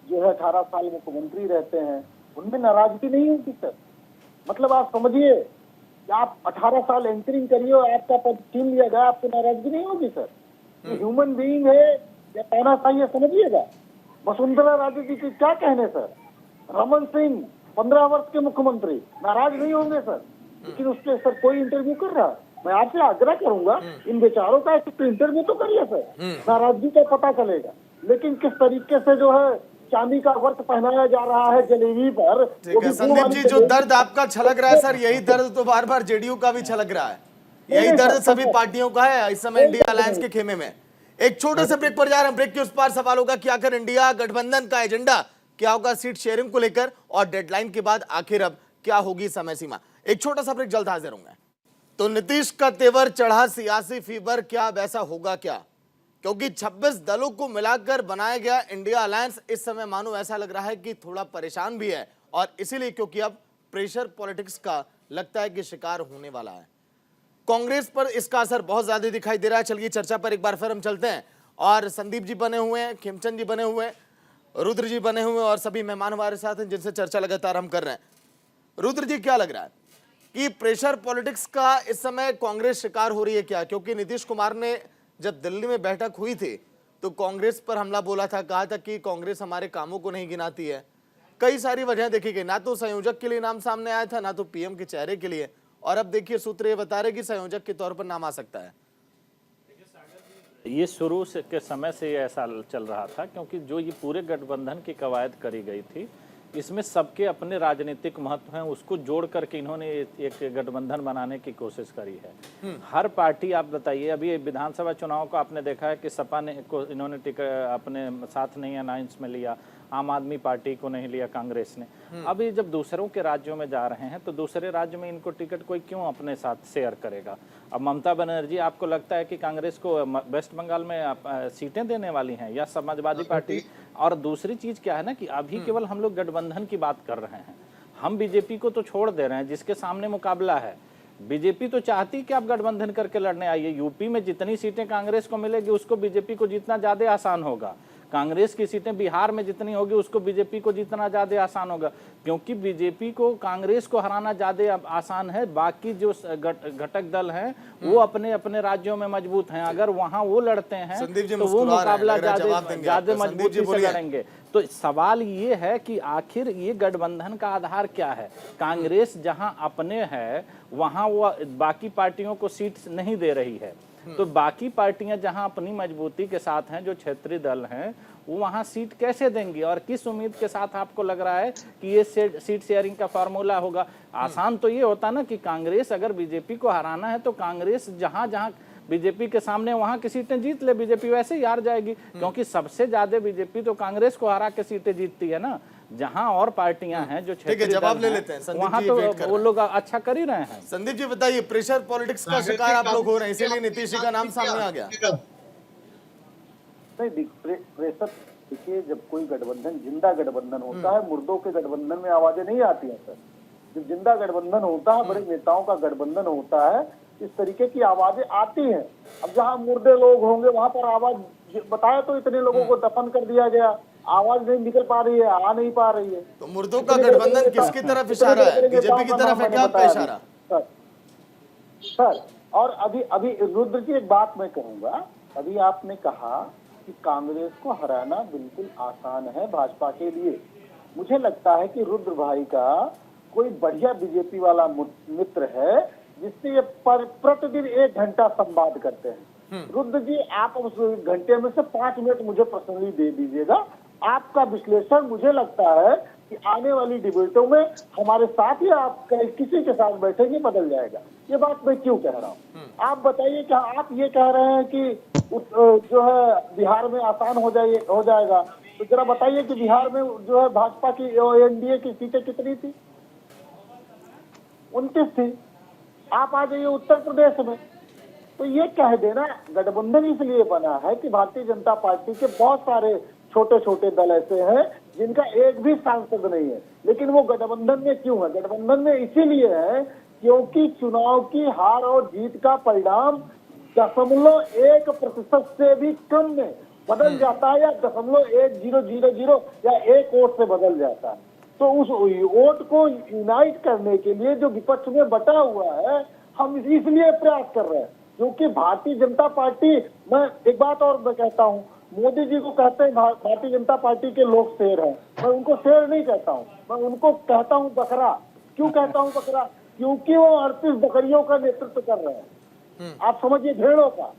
जो है 18 साल मुख्यमंत्री रहते हैं, उनमें नाराजगी नहीं होती सर। मतलब आप समझिए कि आप 18 साल एंकरिंग करिए और आपका पद छीन लिया गया, आपको नाराजगी नहीं होगी सर? ह्यूमन बीइंग है या तानाशाही है, समझिएगा। वसुंधरा राजे जी के क्या कहने सर? रमन सिंह 15 वर्ष के मुख्यमंत्री, नाराज नहीं होंगे सर? लेकिन उसके सर कोई इंटरव्यू कर रहा है। मैं आपसे आग्रह करूंगा इन बेचारों का एक इंटरव्यू तो करिए सर, नाराजगी का पता चलेगा। लेकिन किस तरीके से जो है चांदी का वर्क पहनाया जा रहा है जलेबी पर। ठीक है संदीप जी, जो दर्द आपका छलक रहा है सर, यही दर्द तो बार बार जेडीयू का भी छलक रहा है, यही दर्द सभी पार्टियों का है इस समय इंडिया अलायंस के खेमे में। एक छोटे से ब्रेक पर जा रहे हैं, ब्रेक के उस पार सवाल होगा कि आखिर इंडिया गठबंधन का एजेंडा क्या होगा सीट शेयरिंग को लेकर, और डेडलाइन के बाद आखिर अब क्या होगी समय सीमा। एक छोटा सा ब्रेक, जल्द हाजिर होंगे। तो नीतीश का तेवर चढ़ा सियासी फीवर, क्या वैसा होगा क्या? क्योंकि 26 दलों को मिलाकर बनाया गया इंडिया अलायंस इस समय मानो ऐसा लग रहा है कि थोड़ा परेशान भी है, और इसीलिए क्योंकि अब प्रेशर पॉलिटिक्स का लगता है कि शिकार होने वाला है। कांग्रेस पर इसका असर बहुत ज्यादा दिखाई दे रहा है। चलिए चर्चा पर एक बार फिर हम चलते हैं, और संदीप जी बने हुए हैं, खेमचंद जी बने हुए हैं, रुद्र जी बने हुए हैं, और सभी मेहमान हमारे साथ हैं जिनसे चर्चा लगातार हम कर रहे हैं। रुद्र जी, क्या लग रहा है कि प्रेशर पॉलिटिक्स का इस समय कांग्रेस शिकार हो रही है क्या? क्योंकि नीतीश कुमार ने जब दिल्ली में बैठक हुई थी तो कांग्रेस पर हमला बोला था, कहा था कि कांग्रेस हमारे कामों को नहीं गिनाती है। कई सारी वजह देखी गई, ना तो संयोजक के लिए नाम सामने आया था, ना तो पीएम के चेहरे के लिए, और अब देखिए सूत्र ये बता रहे कि संयोजक के तौर पर नाम आ सकता है। ये शुरू से के समय से ये ऐसा चल रहा था, क्योंकि जो ये पूरे गठबंधन की कवायद करी गई थी, इसमें सबके अपने राजनीतिक महत्व हैं, उसको जोड़ करके इन्होंने एक गठबंधन बनाने की कोशिश करी है। हर पार्टी, आप बताइए, अभी विधानसभा चुनाव को आपने देखा है कि सपा ने को इन्होंने टिकट अपने साथ नहीं अलायंस में लिया, आम आदमी पार्टी को नहीं लिया कांग्रेस ने। अभी जब दूसरों के राज्यों में जा रहे हैं तो दूसरे राज्य में इनको टिकट कोई क्यों अपने साथ शेयर करेगा? अब ममता बनर्जी, आपको लगता है कि कांग्रेस को वेस्ट बंगाल में सीटें देने वाली हैं, या समाजवादी पार्टी? और दूसरी चीज क्या है ना कि अभी केवल हम लोग गठबंधन की बात कर रहे हैं, हम बीजेपी को तो छोड़ दे रहे हैं जिसके सामने मुकाबला है। बीजेपी तो चाहती कि आप गठबंधन करके लड़ने आइए। यूपी में जितनी सीटें कांग्रेस को मिलेगी उसको बीजेपी को जीतना ज्यादा आसान होगा। कांग्रेस की सीटें बिहार में जितनी होगी उसको बीजेपी को जीतना ज्यादा आसान होगा, क्योंकि बीजेपी को कांग्रेस को हराना ज्यादा आसान है। बाकी जो घटक दल हैं वो अपने अपने राज्यों में मजबूत हैं, अगर वहां वो लड़ते हैं तो वो मुकाबला ज्यादा मजबूती से लड़ेंगे। तो सवाल ये है कि आखिर ये गठबंधन का आधार क्या है? कांग्रेस जहां अपने है वहां वो बाकी पार्टियों को सीट नहीं दे रही है, तो बाकी पार्टियां जहां अपनी मजबूती के साथ हैं, जो क्षेत्रीय दल हैं, वो वहां सीट कैसे देंगी? और किस उम्मीद के साथ आपको लग रहा है कि ये सीट शेयरिंग का फार्मूला होगा? आसान तो ये होता ना कि कांग्रेस अगर बीजेपी को हराना है तो कांग्रेस जहां जहां बीजेपी के सामने वहां की सीटें जीत ले, बीजेपी वैसे ही हार जाएगी, क्योंकि सबसे ज्यादा बीजेपी तो कांग्रेस को हरा के सीटें जीतती है ना। जहां और पार्टियां हैं जो क्षेत्रीय जवाब ले लेते हैं, वहां तो वो लोग अच्छा कर ही रहे हैं। संदीप जी बताइए, प्रेशर पॉलिटिक्स का शिकार आप लोग हो रहे हैं, इसीलिए नीतीश जी का नाम सामने आ गया। नहीं, प्रेशर देखिए, जब कोई गठबंधन जिंदा गठबंधन होता है, मुर्दों के गठबंधन में आवाजें नहीं आती हैं सर। जब जिंदा गठबंधन होता है, बड़े नेताओं का गठबंधन होता है, इस तरीके की आवाजें आती हैं। अब जहां मुर्दे लोग होंगे वहां पर आवाज बताया तो इतने लोगों को दफन कर दिया गया, आवाज नहीं निकल पा रही है, आ नहीं पा रही है। तो मुर्दों का गठबंधन किसकी तरफ इशारा है? बीजेपी की तरफ है क्या आपका इशारा? सर और अभी रुद्र जी एक बात मैं कहूंगा, अभी आपने कहा कि कांग्रेस को हराना बिल्कुल आसान है भाजपा के लिए। मुझे लगता है कि रुद्र भाई का कोई बढ़िया बीजेपी वाला मित्र है जिससे ये प्रतिदिन 1 घंटा संवाद करते हैं। रुद्र जी, आप उस घंटे में से 5 मिनट मुझे पर्सनली दे दीजिएगा। आपका विश्लेषण मुझे लगता है कि आने वाली डिबेटों में हमारे साथ या आप किसी के साथ बैठेंगे बदल जाएगा। ये बात मैं क्यों कह रहा हूँ? आप बताइए, क्या आप ये कह रहे हैं कि जो है बिहार में आसान हो जाएगा? तो जरा बताइए कि बिहार में जो है भाजपा की एनडीए की सीटें कितनी थी? 29 थी। आप आ जाइए उत्तर प्रदेश में, तो ये कह देना गठबंधन इसलिए बना है कि भारतीय जनता पार्टी के बहुत सारे छोटे छोटे दल ऐसे हैं जिनका एक भी सांसद नहीं है, लेकिन वो गठबंधन में क्यों है? गठबंधन में इसीलिए है क्योंकि चुनाव की हार और जीत का परिणाम 0.1% से भी कम में बदल जाता है, या 0.1000 या 1 वोट से बदल जाता है। तो उस वोट को यूनाइट करने के लिए जो विपक्ष में बटा हुआ है, हम इसलिए प्रयास कर रहे हैं क्योंकि भारतीय जनता पार्टी, मैं एक बात और मैं कहता हूँ, मोदी जी को कहते हैं भारतीय जनता पार्टी के लोग शेर हैं, मैं उनको शेर नहीं कहता हूँ, मैं उनको कहता हूँ बकरा। क्यों कहता हूँ बकरा? क्योंकि वो 38 बकरियों का नेतृत्व कर रहे हैं। आप समझिए, भेड़ों का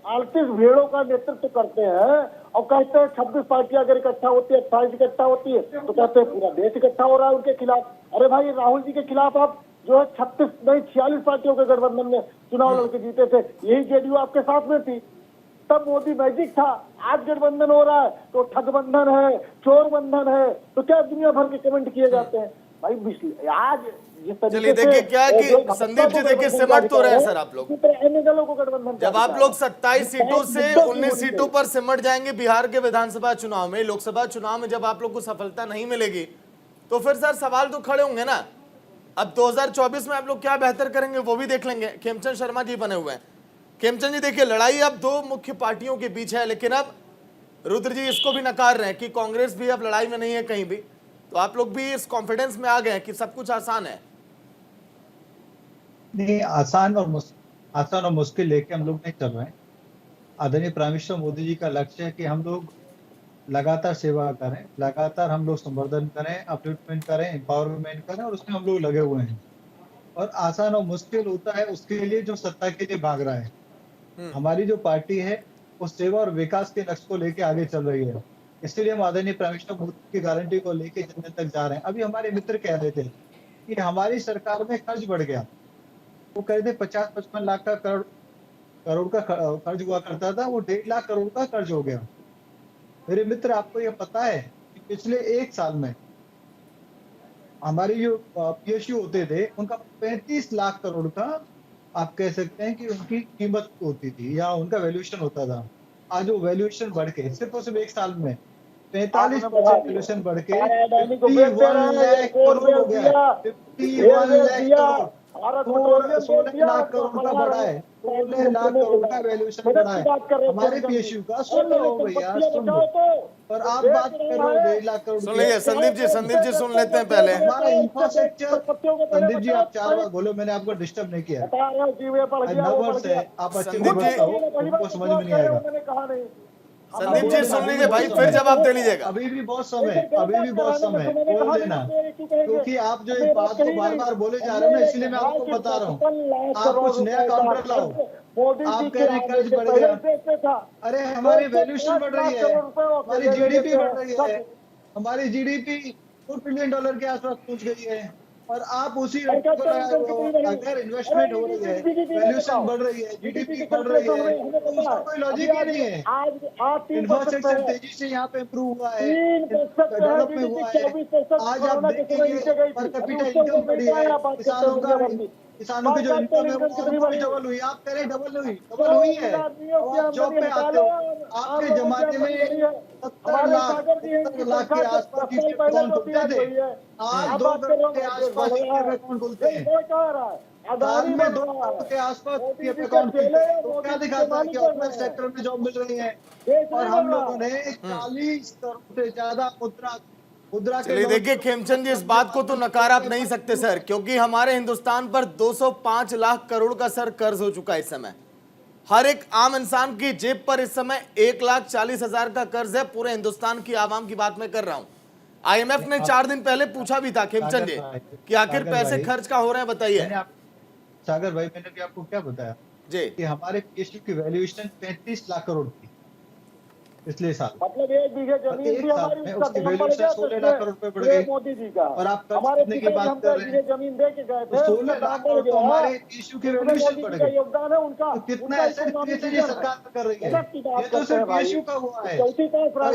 38 भेड़ों का नेतृत्व करते हैं और कहते हैं 26 पार्टियां अगर इकट्ठा होती है, 28 इकट्ठा होती है, तो कहते हैं पूरा देश इकट्ठा हो रहा है उनके खिलाफ। अरे भाई, राहुल जी के खिलाफ आप जो है 36 नहीं 46 पार्टियों के गठबंधन में चुनाव लड़के जीते थे, यही जेडीयू आपके साथ में थी। तब मोदी मैजिक था। आज गठबंधन हो रहा है तो ठगबंधन है, चोर बंधन है, तो क्या दुनिया भर के कमेंट किए जाते हैं भाई। आज चलिए देखिए क्या है कि संदीप जी देखिए सिमट तो रहे हैं सर आप लोग। जब आप लोग 27 सीटों से 19 सीटों पर सिमट जाएंगे बिहार के विधानसभा चुनाव में, लोकसभा चुनाव में जब आप लोग को सफलता नहीं मिलेगी, तो फिर सर सवाल तो खड़े होंगे ना। अब 2024 में आप लोग क्या बेहतर करेंगे वो भी देख लेंगे। खेमचंद शर्मा जी बने हुए हैं। खेमचंद जी देखिए, लड़ाई अब 2 मुख्य पार्टियों के बीच है, लेकिन अब रुद्र जी इसको भी नकार रहे हैं कि कांग्रेस भी अब लड़ाई में नहीं है कहीं भी। तो आप लोग भी इस कॉन्फिडेंस में आ गए हैं कि सब कुछ आसान है? नहीं, आसान और मुश्किल लेके हम लोग नहीं चल रहे हैं। आदरणीय प्राइम मिनिस्टर मोदी जी का लक्ष्य है कि हम लोग लगातार सेवा करें, लगातार हम लोग संवर्धन करें, अपलिफ्टमेंट करें, एम्पावरमेंट करें, और उसमें हम लोग लगे हुए हैं। और आसान और मुश्किल होता है उसके लिए जो सत्ता के लिए भाग रहा है। हमारी जो पार्टी है वो सेवा और विकास के लक्ष्य को लेके आगे चल रही है, इसलिए हम आदरणीय प्राइम मिनिस्टर मोदी की गारंटी को लेके जन तक जा रहे हैं। अभी हमारे मित्र कह रहे थे कि हमारी सरकार में खर्च बढ़ गया। वो कह रहे थे 50-55 लाख का करोड़ का कर्ज हुआ करता था, वो 1.5 लाख करोड़ का कर्ज हो गया। मेरे मित्र, आपको ये पता है कि पिछले 1 साल में हमारे जो पीएसयू होते थे उनका 35 लाख करोड़ का आप कह सकते हैं कि उनकी कीमत होती थी या उनका वैल्यूएशन होता था। आज वो वैल्यूएशन बढ़ के सिर्फ 1 साल में 45% वैल्यूएशन बढ़ के 51 लाख करोड़ हो गया। 51 लाख करोड़। भारत पेट्रोलियम 16 लाख करोड़ का बढ़ा है, 16 लाख करोड़ का वैल्यूएशन बढ़ा है हमारे पीएसयू का। सुन लो भैया, सुन लो, और आप बात कर रहे हो 1.5 लाख करोड़। सुन लीजिए संदीप जी सुन लेते हैं पहले। हमारा इंफ्रास्ट्रक्चर, संदीप जी आप 4 बार बोलो, मैंने आपको डिस्टर्ब नहीं किया। नर्वस है आप, अच्छे संदीप जी, उनको समझ में नहीं आएगा। संदीप जी सुन लीजिए भाई, फिर जवाब दे लीजिएगा। अभी भी बहुत समय, अभी भी बहुत समय बोल देना, क्योंकि आप जो एक बात को बार बार बोले जा रहे हो ना, इसलिए मैं आपको बता रहा हूँ। आप कुछ नया काउंटर लाओ। आप कह रहे हैं कर्ज बढ़ गया, अरे हमारी वैल्यूएशन बढ़ रही है, हमारी जीडीपी बढ़ रही है, हमारी जीडीपी $4 ट्रिलियन के आसपास पहुंच गई है, और आप उसी रेट पर लगाए हो। अगर इन्वेस्टमेंट हो रही है, वैल्यूएशन बढ़ रही है, जीडीपी बढ़ रही है, तो उसका कोई लॉजिक ही नहीं है। इंफ्रास्ट्रक्चर तेजी से यहाँ पे इम्प्रूव हुआ है, डेवलपमेंट हुआ है। आज आप देखेंगे पर कैपिटा इनकम बढ़ी है, किसानों की जो इनकम है वो डबल हुई। आप कह रहे डबल हुई है, आप जॉब पे आते हो। आपके जमाने में 70 लाख के आसपास की अकाउंट खुलते थे, आज 2 करोड़ के आसपास अकाउंट खुलते हैं। साल में 2 करोड़ के आसपास अकाउंट खुलते हैं, तो क्या दिखाता है कि ऑफलाइन सेक्टर में जॉब मिल रही है। और हम लोगों ने 40 करोड़ से ज्यादा मुद्रा चलिए देखिए खेमचंद जी, इस बात को तो नकार आप नहीं सकते सर, क्योंकि हमारे हिंदुस्तान पर 205 लाख करोड़ का सर कर्ज हो चुका है इस समय। हर एक आम इंसान की जेब पर इस समय 1,40,000 का कर्ज है। पूरे हिंदुस्तान की आवाम की बात मैं कर रहा हूं। IMF ने 4 दिन पहले पूछा भी था खेमचंद जी कि आखिर पैसे खर्च का हो रहे हैं, बताइए। सागर भाई, मैंने भी आपको क्या बताया जी कि हमारे पीएसयू की वैल्यूएशन 35 लाख करोड़ थी पिछले साल। मतलब 1 बीघे जमीन भी हमारी, उसका उसकी दाम बढ़ वैल्यूएशन गया। 16 लाख करोड़ रुपए बढ़ गई मोदी जी का, और आप कर्ज हमारे करने की बात कर रहे हैं। जमीन दे के गए थे, 16 लाख करोड़ तो हमारे पीएसयू की वैल्यूएशन बढ़ गई। योगदान है उनका। तो कितना एसेट क्रिएशन ये सरकार कर रही है, ये तो सिर्फ पीएसयू का हुआ है। और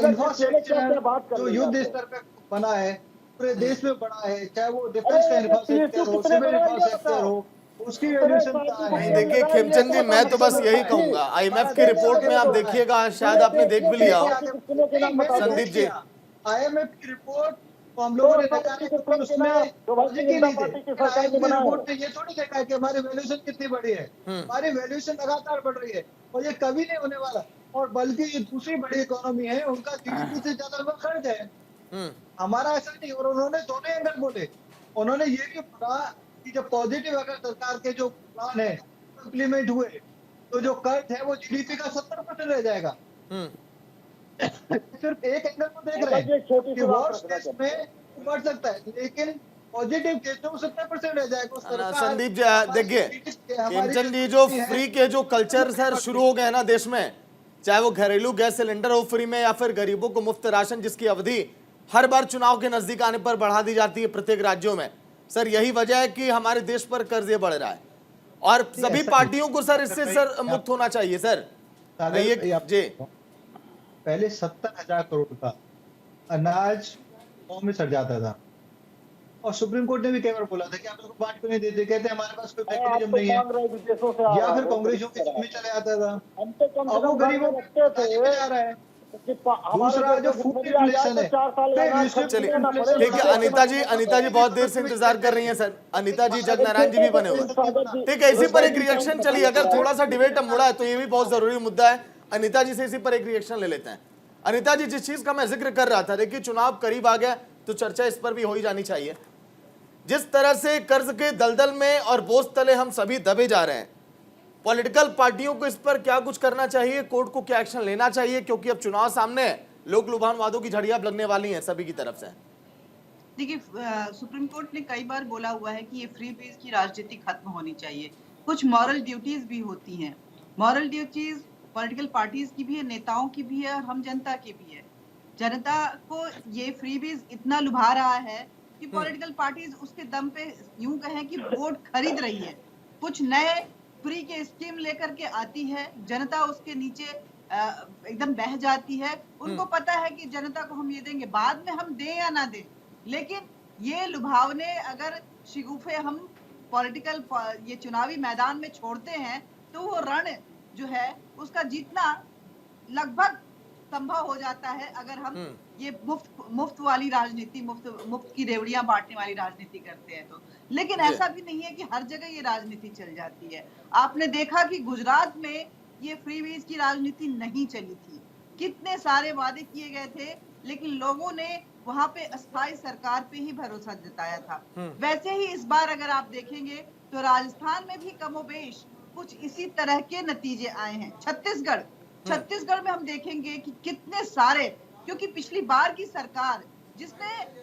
इंफ्रास्ट्रक्चर जो युद्ध स्तर पे बना है, पूरे देश में बड़ा है, चाहे वो डिफेंस का इंफ्रास्ट्रक्चर हो, सिविल इंफ्रास्ट्रक्चर हो, उसकी वैल्यूएशन नहीं। देखिए खेमचंद जी, मैं तो बस यही कहूंगा, IMF की रिपोर्ट में आप देखिएगा, शायद आपने देख भी लिया हो संदीप जी। IMF की रिपोर्ट तो हम लोगों ने देखा है, तो उसमें लॉजिक ही नहीं थे। IMF की रिपोर्ट में ये थोड़ी देखा है कि हमारी वैल्यूएशन कितनी बढ़ी है। हमारी वैल्यूएशन लगातार बढ़ रही है, और ये कभी नहीं होने वाला। और बल्कि ये दूसरी बड़ी इकोनॉमी है, उनका जीडीपी से ज्यादा उनका खर्च है, हमारा ऐसा नहीं। और उन्होंने दोनों एंगल बोले। उन्होंने ये भी बोला कि जब पॉजिटिव अगर सरकार के जो प्लान है इम्प्लीमेंट हुए, तो जो कर्ज है वो जीडीपी का 70% रह जाएगा। सिर्फ एक एंगल को देख रहे हैं कि वर्स्ट केस में बढ़ सकता है, लेकिन पॉजिटिव केस में वो 70% रह जाएगा। संदीप जी देखिए खेमचंद जी, जो फ्री के जो कल्चर सर शुरू हो गए हैं ना देश में, चाहे वो घरेलू गैस सिलेंडर हो फ्री में, या फिर गरीबों को मुफ्त राशन, जिसकी अवधि हर बार चुनाव के नजदीक आने पर बढ़ा दी जाती है प्रत्येक राज्यों में, सर यही वजह है कि हमारे देश पर कर्ज ये बढ़ रहा है। और सभी पार्टियों को सर इससे सर मुक्त होना चाहिए सर। जी पहले 70,000 करोड़ का अनाज गाँव में सड़ जाता था, और सुप्रीम कोर्ट ने भी कई बार बोला था कि आप लोग बांट क्यों नहीं देते, कहते हमारे पास कोई मैकेनिज्म नहीं है, या फिर कांग्रेसों की जेब में चला जाता था। अब वो गरीबों को जा रहा है। दूसरा जो फूड इन्फ्लेशन है, चलिए ठीक है। अनिता जी बहुत देर से इंतजार कर रही हैं सर। अनिता जी, जगनारायण जी भी बने हुए हैं, ठीक है। इसी पर एक रिएक्शन चलिए, अगर थोड़ा सा डिबेट मुड़ा है तो ये भी बहुत जरूरी मुद्दा है। अनिता जी से इसी पर एक रिएक्शन ले लेते हैं। अनिता जी, जिस चीज का मैं जिक्र कर रहा था, देखिए चुनाव करीब आ गया तो चर्चा इस पर भी हो ही जानी चाहिए। जिस तरह से कर्ज के दलदल में और बोझ तले हम सभी दबे जा रहे हैं, पॉलिटिकल पार्टियों को इस पर क्या कुछ करना चाहिए, कोर्ट को क्या एक्शन लेना चाहिए, क्योंकि अब चुनाव सामने है, लोक लुभान वादों की झड़ियां लगने वाली हैं सभी की तरफ से। देखिए, सुप्रीम कोर्ट ने कई बार बोला हुआ है कि ये फ्री बीज की राजनीति खत्म होनी चाहिए। कुछ मॉरल ड्यूटीज भी होती हैं। मॉरल ड्यूटीज पॉलिटिकल पार्टीज की भी है, नेताओं की भी है, और हम जनता की भी है। जनता को ये फ्री बीज इतना लुभा रहा है कि पॉलिटिकल पार्टीज उसके दम पे यूं कहें कि वोट खरीद रही है। कुछ नए फ्री के स्कीम लेकर के आती है, जनता उसके नीचे एकदम बह जाती है। उनको पता है कि जनता को हम ये देंगे, बाद में हम दें या ना दें, लेकिन ये लुभावने अगर शिगुफे हम पॉलिटिकल ये चुनावी मैदान में छोड़ते हैं, तो वो रण जो है उसका जीतना लगभग संभव हो जाता है, अगर हम ये मुफ्त वाली राजनीति, मुफ्त की रेवड़ियां बांटने वाली राजनीति करते हैं। तो लेकिन ऐसा भी नहीं है कि हर जगह ये राजनीति चल जाती है। आपने देखा कि गुजरात में ये फ्रीबीज की राजनीति नहीं चली थी, कितने सारे वादे किए गए थे, लेकिन लोगों ने वहां पे अस्थायी सरकार पे ही भरोसा जताया था। वैसे ही इस बार अगर आप देखेंगे तो राजस्थान में भी कमोबेश कुछ इसी तरह के नतीजे आए हैं। छत्तीसगढ़ में हम देखेंगे कि कितने सारे, क्योंकि पिछली बार की सरकार जिसने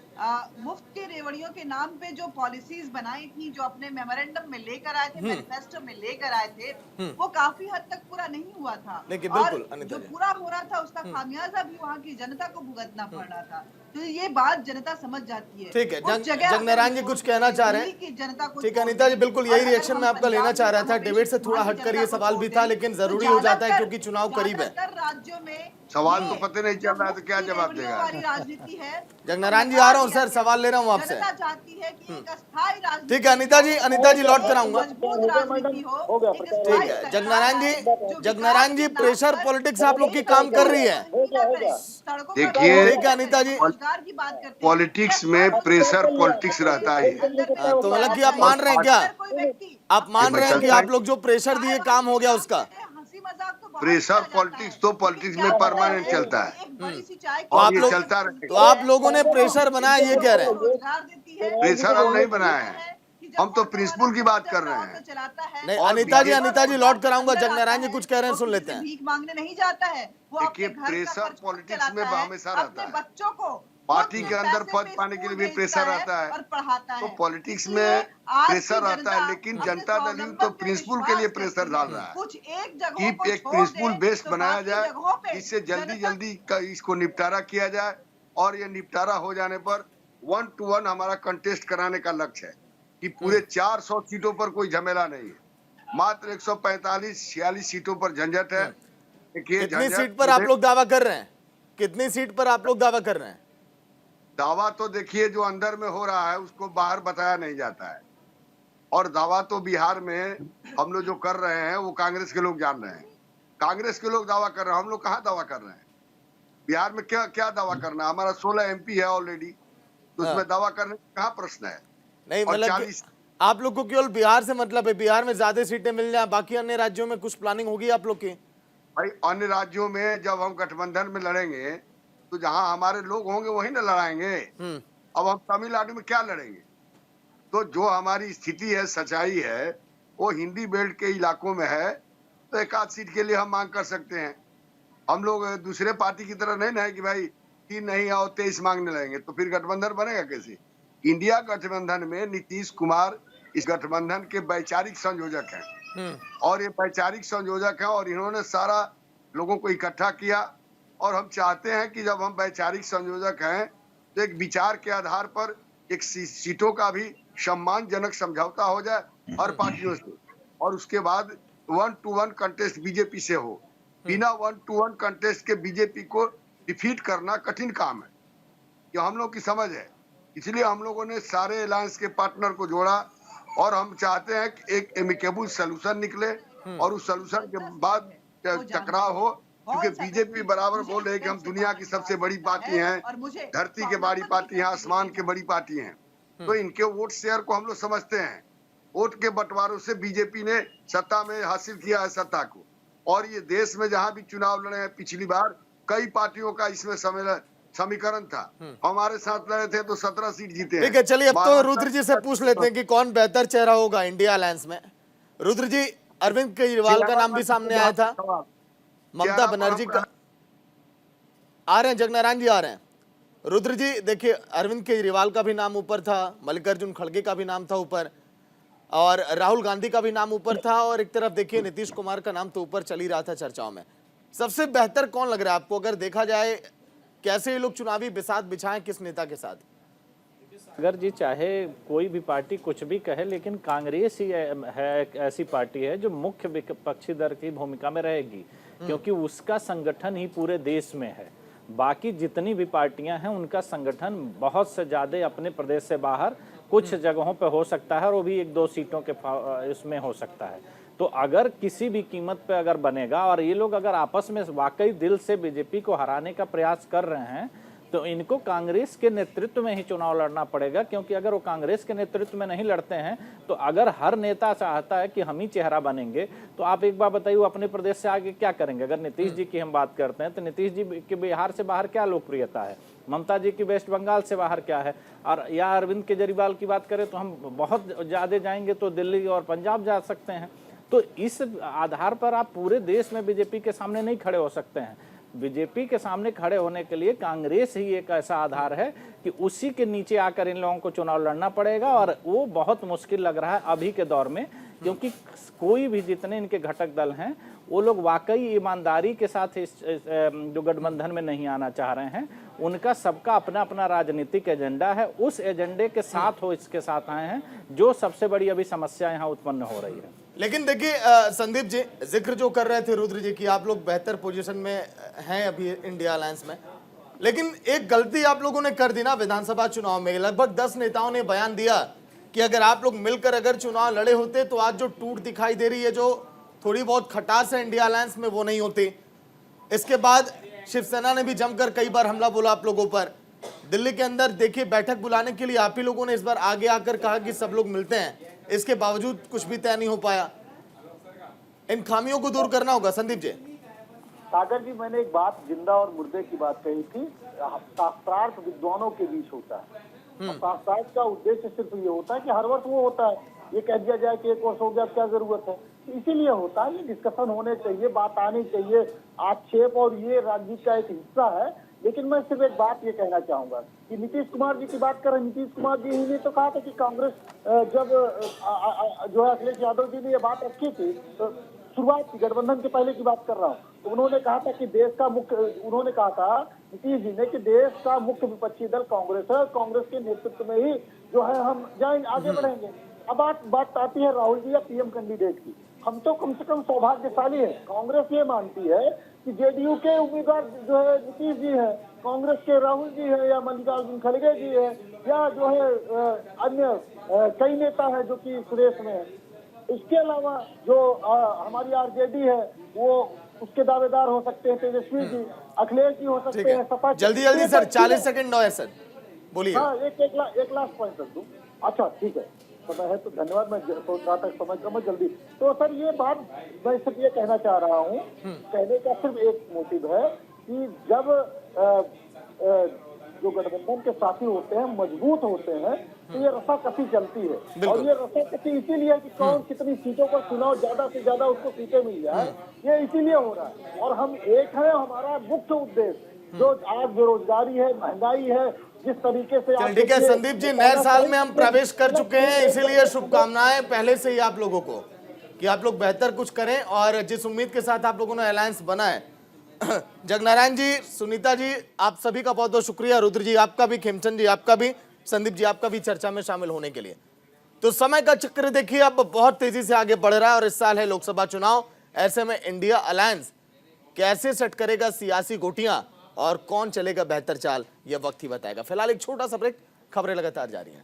मुफ्त के रेवड़ियों के नाम पे जो पॉलिसीज बनाई थी, जो अपने मेमोरेंडम में लेकर आए थे, मैनिफेस्टो में लेकर आए थे, वो काफी हद तक पूरा नहीं हुआ था। और जो पूरा हो रहा था उसका खामियाजा भी वहाँ की जनता को भुगतना पड़ रहा था। तो ये बात जनता समझ जाती है। ठीक है, जगनारायण जी कुछ कहना चाह रहे हैं? जनता को, ठीक है अनिता जी, बिल्कुल यही रिएक्शन मैं आपका लेना चाह रहा था। डिबेट से थोड़ा हटकर ये सवाल भी था, लेकिन जरूरी हो जाता है क्योंकि चुनाव करीब है। राज्यों में सवाल तो पता नहीं चल रहा है तो क्या जवाब देगा? राजनीति है। जगनारायण जी आ रहा हूँ सर, सवाल ले रहा हूँ आपसे। जनता चाहती है कि एक अस्थायी राजनीति, ठीक है अनिता जी लौट कर आऊंगा। मजबूत राजनीति हो। ठीक है जगनारायण जी, प्रेशर पॉलिटिक्स आप लोग की काम कर रही है। देखिए, ठीक है अनिता जी, रोजगार की बात करते हैं। पॉलिटिक्स में प्रेशर पॉलिटिक्स रहता है। तो मतलब कि आप मान रहे हैं क्या, आप मान रहे हैं कि आप लोग जो प्रेशर दिए काम हो गया उसका? प्रेशर पॉलिटिक्स तो पॉलिटिक्स में परमानेंट चलता है तो और ये चलता रहेगा। तो आप लोगों ने प्रेशर बनाया, ये कह रहे हैं? प्रेशर हम नहीं बनाए हैं, हम तो प्रिंसिपल की बात कर रहे हैं। नहीं अनिता जी लौट कर आऊंगा। जगनारायण जी कुछ कह रहे हैं, सुन लेते हैं। भीख मांगने नहीं जाता है वो। देखिए, प्रेशर पॉलिटिक्स में हमेशा रहता है। बच्चों को पार्टी के अंदर पद पाने के लिए भी प्रेशर रहता है और पढ़ाता है। तो पॉलिटिक्स में प्रेशर रहता है, लेकिन जनता दल यूं तो प्रिंसिपल के लिए प्रेशर डाल रहा है कुछ एक जगह कि एक प्रिंसिपल बेस्ड बनाया जाए, जिससे जल्दी इसको निपटारा किया जाए। और ये निपटारा हो जाने पर 1 to 1 हमारा कंटेस्ट कराने का लक्ष्य है कि पूरे 400 सीटों पर कोई झमेला नहीं है, मात्र 145-46 सीटों पर झंझट है। कितनी सीट पर आप लोग दावा कर रहे हैं? कितनी सीट पर आप लोग दावा कर रहे हैं? दावा तो देखिए, जो अंदर में हो रहा है उसको बाहर बताया नहीं जाता है। और दावा तो बिहार में हम लोग जो कर रहे हैं वो कांग्रेस के लोग जान रहे हैं। कांग्रेस के लोग दावा कर रहे हैं, हम लोग कहाँ दावा कर रहे हैं? बिहार में क्या दावा करना है? हमारा 16 MP है ऑलरेडी, तो उसमें दावा करने का कहाँ प्रश्न है? नहीं मतलब आप लोग को केवल बिहार से मतलब है, बिहार में ज्यादा सीटें मिल जाए, बाकी अन्य राज्यों में कुछ प्लानिंग होगी आप लोग की? भाई, अन्य राज्यों में जब हम गठबंधन में लड़ेंगे तो जहां हमारे लोग होंगे वही ना लड़ाएंगे। अब हम तमिलनाडु में क्या लड़ेंगे? तो जो हमारी स्थिति है, सच्चाई है, वो हिंदी बेल्ट के इलाकों में है, तो एक आध सीट के लिए हम मांग कर सकते हैं। हम लोग दूसरे पार्टी की तरह नहीं ना है कि भाई 3 नहीं आओ 23 मांगने लगेंगे, तो फिर गठबंधन बनेगा कैसे? इंडिया गठबंधन में नीतीश कुमार इस गठबंधन के वैचारिक संयोजक हैं और ये वैचारिक संयोजक हैं और इन्होंने सारा लोगों को इकट्ठा किया। और हम चाहते हैं कि जब हम वैचारिक संयोजक हैं तो एक विचार के आधार पर एक सीटों का भी सम्मानजनक समझौता हो जाए हर पार्टियों से, और उसके बाद 1 to 1 कंटेस्ट बीजेपी से हो। बिना 1 to 1 कंटेस्ट के बीजेपी को डिफीट करना कठिन काम है, ये हम लोग की समझ है। इसलिए हम लोगों ने सारे अलायंस के पार्टनर को जोड़ा और हम चाहते हैं कि एक एमिकेबल सोल्यूशन निकले और उस सोल्यूशन के बाद टकराव हो, क्योंकि बीजेपी बराबर बोल रहे हैं कि हम दुनिया की सबसे बड़ी पार्टी हैं, धरती के बड़ी पार्टी हैं, आसमान के बड़ी पार्टी हैं। तो इनके वोट शेयर को हम लोग समझते हैं। वोट के बंटवारों से बीजेपी ने सत्ता में हासिल किया है सत्ता को, और ये देश में जहां भी चुनाव लड़े हैं पिछली बार कई पार्टियों का इसमें समीकरण था। हमारे साथ लड़े थे तो 17 सीट जीते। ठीक है, चलिए अब तो रुद्र जी से पूछ लेते हैं कि कौन बेहतर चेहरा होगा इंडिया अलायंस में। रुद्र जी, अरविंद केजरीवाल का नाम भी सामने आया था, ममता बनर्जी का। आ रहे हैं जगनारायण जी, आ रहे हैं। रुद्र जी देखिए, अरविंद केजरीवाल का भी नाम ऊपर था, मल्लिकार्जुन खड़गे का भी नाम था ऊपर, और राहुल गांधी का भी नाम ऊपर था, और एक तरफ देखिए नीतीश कुमार का नाम तो ऊपर चल ही रहा था चर्चाओं में। सबसे बेहतर कौन लग रहा है आपको, अगर देखा जाए कैसे ये लोग चुनावी बिसात बिछाएं, किस नेता के साथ? अगर जी चाहे कोई भी पार्टी कुछ भी कहे, लेकिन कांग्रेस ही है एक ऐसी पार्टी है जो मुख्य विपक्षी दल की भूमिका में रहेगी, क्योंकि उसका संगठन ही पूरे देश में है। बाकी जितनी भी पार्टियां हैं उनका संगठन बहुत से ज़्यादा अपने प्रदेश से बाहर कुछ जगहों पे हो सकता है, और वो भी 1-2 सीटों के इसमें हो सकता है। तो अगर किसी भी कीमत पे अगर बनेगा और ये लोग अगर आपस में वाकई दिल से बीजेपी को हराने का प्रयास कर रहे हैं, तो इनको कांग्रेस के नेतृत्व में ही चुनाव लड़ना पड़ेगा, क्योंकि अगर वो कांग्रेस के नेतृत्व में नहीं लड़ते हैं तो अगर हर नेता चाहता है कि हम ही चेहरा बनेंगे, तो आप एक बार बताइए वो अपने प्रदेश से आगे क्या करेंगे। अगर नीतीश जी की हम बात करते हैं तो नीतीश जी की बिहार से बाहर क्या लोकप्रियता है, ममता जी की वेस्ट बंगाल से बाहर क्या है, और या अरविंद केजरीवाल की बात करें तो हम बहुत ज़्यादा जाएंगे तो दिल्ली और पंजाब जा सकते हैं। तो इस आधार पर आप पूरे देश में बीजेपी के सामने नहीं खड़े हो सकते हैं। बीजेपी के सामने खड़े होने के लिए कांग्रेस ही एक ऐसा आधार है कि उसी के नीचे आकर इन लोगों को चुनाव लड़ना पड़ेगा, और वो बहुत मुश्किल लग रहा है अभी के दौर में, क्योंकि कोई भी जितने इनके घटक दल हैं वो लोग वाकई ईमानदारी के साथ इस जो गठबंधन में नहीं आना चाह रहे हैं। उनका सबका अपना अपना राजनीतिक एजेंडा है, उस एजेंडे के साथ हो इसके साथ आए हैं, जो सबसे बड़ी अभी समस्या यहाँ उत्पन्न हो रही है। लेकिन देखिए संदीप जी, जिक्र जो कर रहे थे रुद्र जी की, आप लोग बेहतर पोजीशन में हैं अभी इंडिया अलायंस में, लेकिन एक गलती आप लोगों ने कर दी ना विधानसभा चुनाव में। लगभग 10 नेताओं ने बयान दिया कि अगर आप लोग मिलकर अगर चुनाव लड़े होते तो आज जो टूट दिखाई दे रही है, जो थोड़ी बहुत खटास है इंडिया अलायंस में, वो नहीं होती। इसके बाद शिवसेना ने भी जमकर कई बार हमला बोला आप लोगों पर। दिल्ली के अंदर देखिए बैठक बुलाने के लिए आप ही लोगों ने इस बार आगे आकर कहा कि सब लोग मिलते हैं, इसके बावजूद कुछ भी तय नहीं हो पाया। इन खामियों को दूर करना होगा संदीप जी। सागर जी, मैंने एक बात जिंदा और मुर्दे की बात कही थी। शास्त्रार्थ विद्वानों के बीच होता है, शास्त्रार्थ का उद्देश्य सिर्फ ये होता है कि हर वर्ष वो होता है, ये कह दिया जाए कि 1 वर्ष हो गया, क्या जरूरत है। इसीलिए होता है, ये डिस्कशन होने चाहिए, बात आनी चाहिए, आक्षेप और ये राजनीति का एक हिस्सा है। लेकिन मैं सिर्फ एक बात ये कहना चाहूंगा कि नीतीश कुमार जी की बात करें, नीतीश कुमार जी ने तो कहा था कि कांग्रेस जब जो है अखिलेश यादव जी ने ये बात रखी थी, तो शुरुआत की गठबंधन के पहले की बात कर रहा हूँ, तो उन्होंने कहा था कि देश का मुख्य, उन्होंने कहा था नीतीश जी ने कि देश का मुख्य विपक्षी दल कांग्रेस है, कांग्रेस के नेतृत्व में ही जो है हम जाएंगे, आगे बढ़ेंगे। अब बात आती है राहुल जी या पीएम कैंडिडेट की। हम तो कम से कम सौभाग्यशाली है, कांग्रेस ये मानती है कि जेडीयू के उम्मीदवार जो है नीतीश जी है, कांग्रेस के राहुल जी है या मल्लिकार्जुन खड़गे जी है, या जो है अन्य कई नेता है जो कि इस रेस में है। इसके अलावा जो हमारी आरजेडी है वो उसके दावेदार हो सकते हैं, तेजस्वी जी, अखिलेश जी हो सकते हैं, सपा। जल्दी सर, 40 सेकंड है सर, बोलिए। हाँ, एक लास्ट पॉइंट कर दूं। अच्छा ठीक है, समय है तो धन्यवाद। मैं सोच रहा था समझ कर मैं जल्दी, तो सर ये बात मैं सिर्फ ये कहना चाह रहा हूँ, कहने का सिर्फ एक मोटिव है कि जब जो गठबंधन के साथी होते हैं मजबूत होते हैं तो ये रस्साकसी चलती है, और ये रस्साकसी इसीलिए है कि कौन कितनी सीटों पर चुनाव ज्यादा से ज्यादा उसको सीटें मिल जाए, ये इसीलिए हो रहा है। और हम एक है, हमारा मुख्य उद्देश्य जो आज बेरोजगारी है, महंगाई है, जिस तरीके से। ठीक है संदीप जी, नए साल में हम प्रवेश कर चुके हैं, इसीलिए शुभकामनाएं पहले से ही आप लोगों को कि आप लोग बेहतर कुछ करें, और जिस उम्मीद के साथ आप लोगों ने अलायंस बना है। जगनारायण जी, सुनीता जी, आप सभी का बहुत बहुत शुक्रिया। रुद्र जी आपका भी, खेमचंद जी आपका भी, संदीप जी आपका भी चर्चा में शामिल होने के लिए। तो समय का चक्र देखिए अब बहुत तेजी से आगे बढ़ रहा है, और इस साल है लोकसभा चुनाव। ऐसे में इंडिया अलायंस कैसे सेट करेगा सियासी गोटियां और कौन चलेगा बेहतर चाल, यह वक्त ही बताएगा। फिलहाल एक छोटा सा ब्रेक, खबरें लगातार जारी हैं।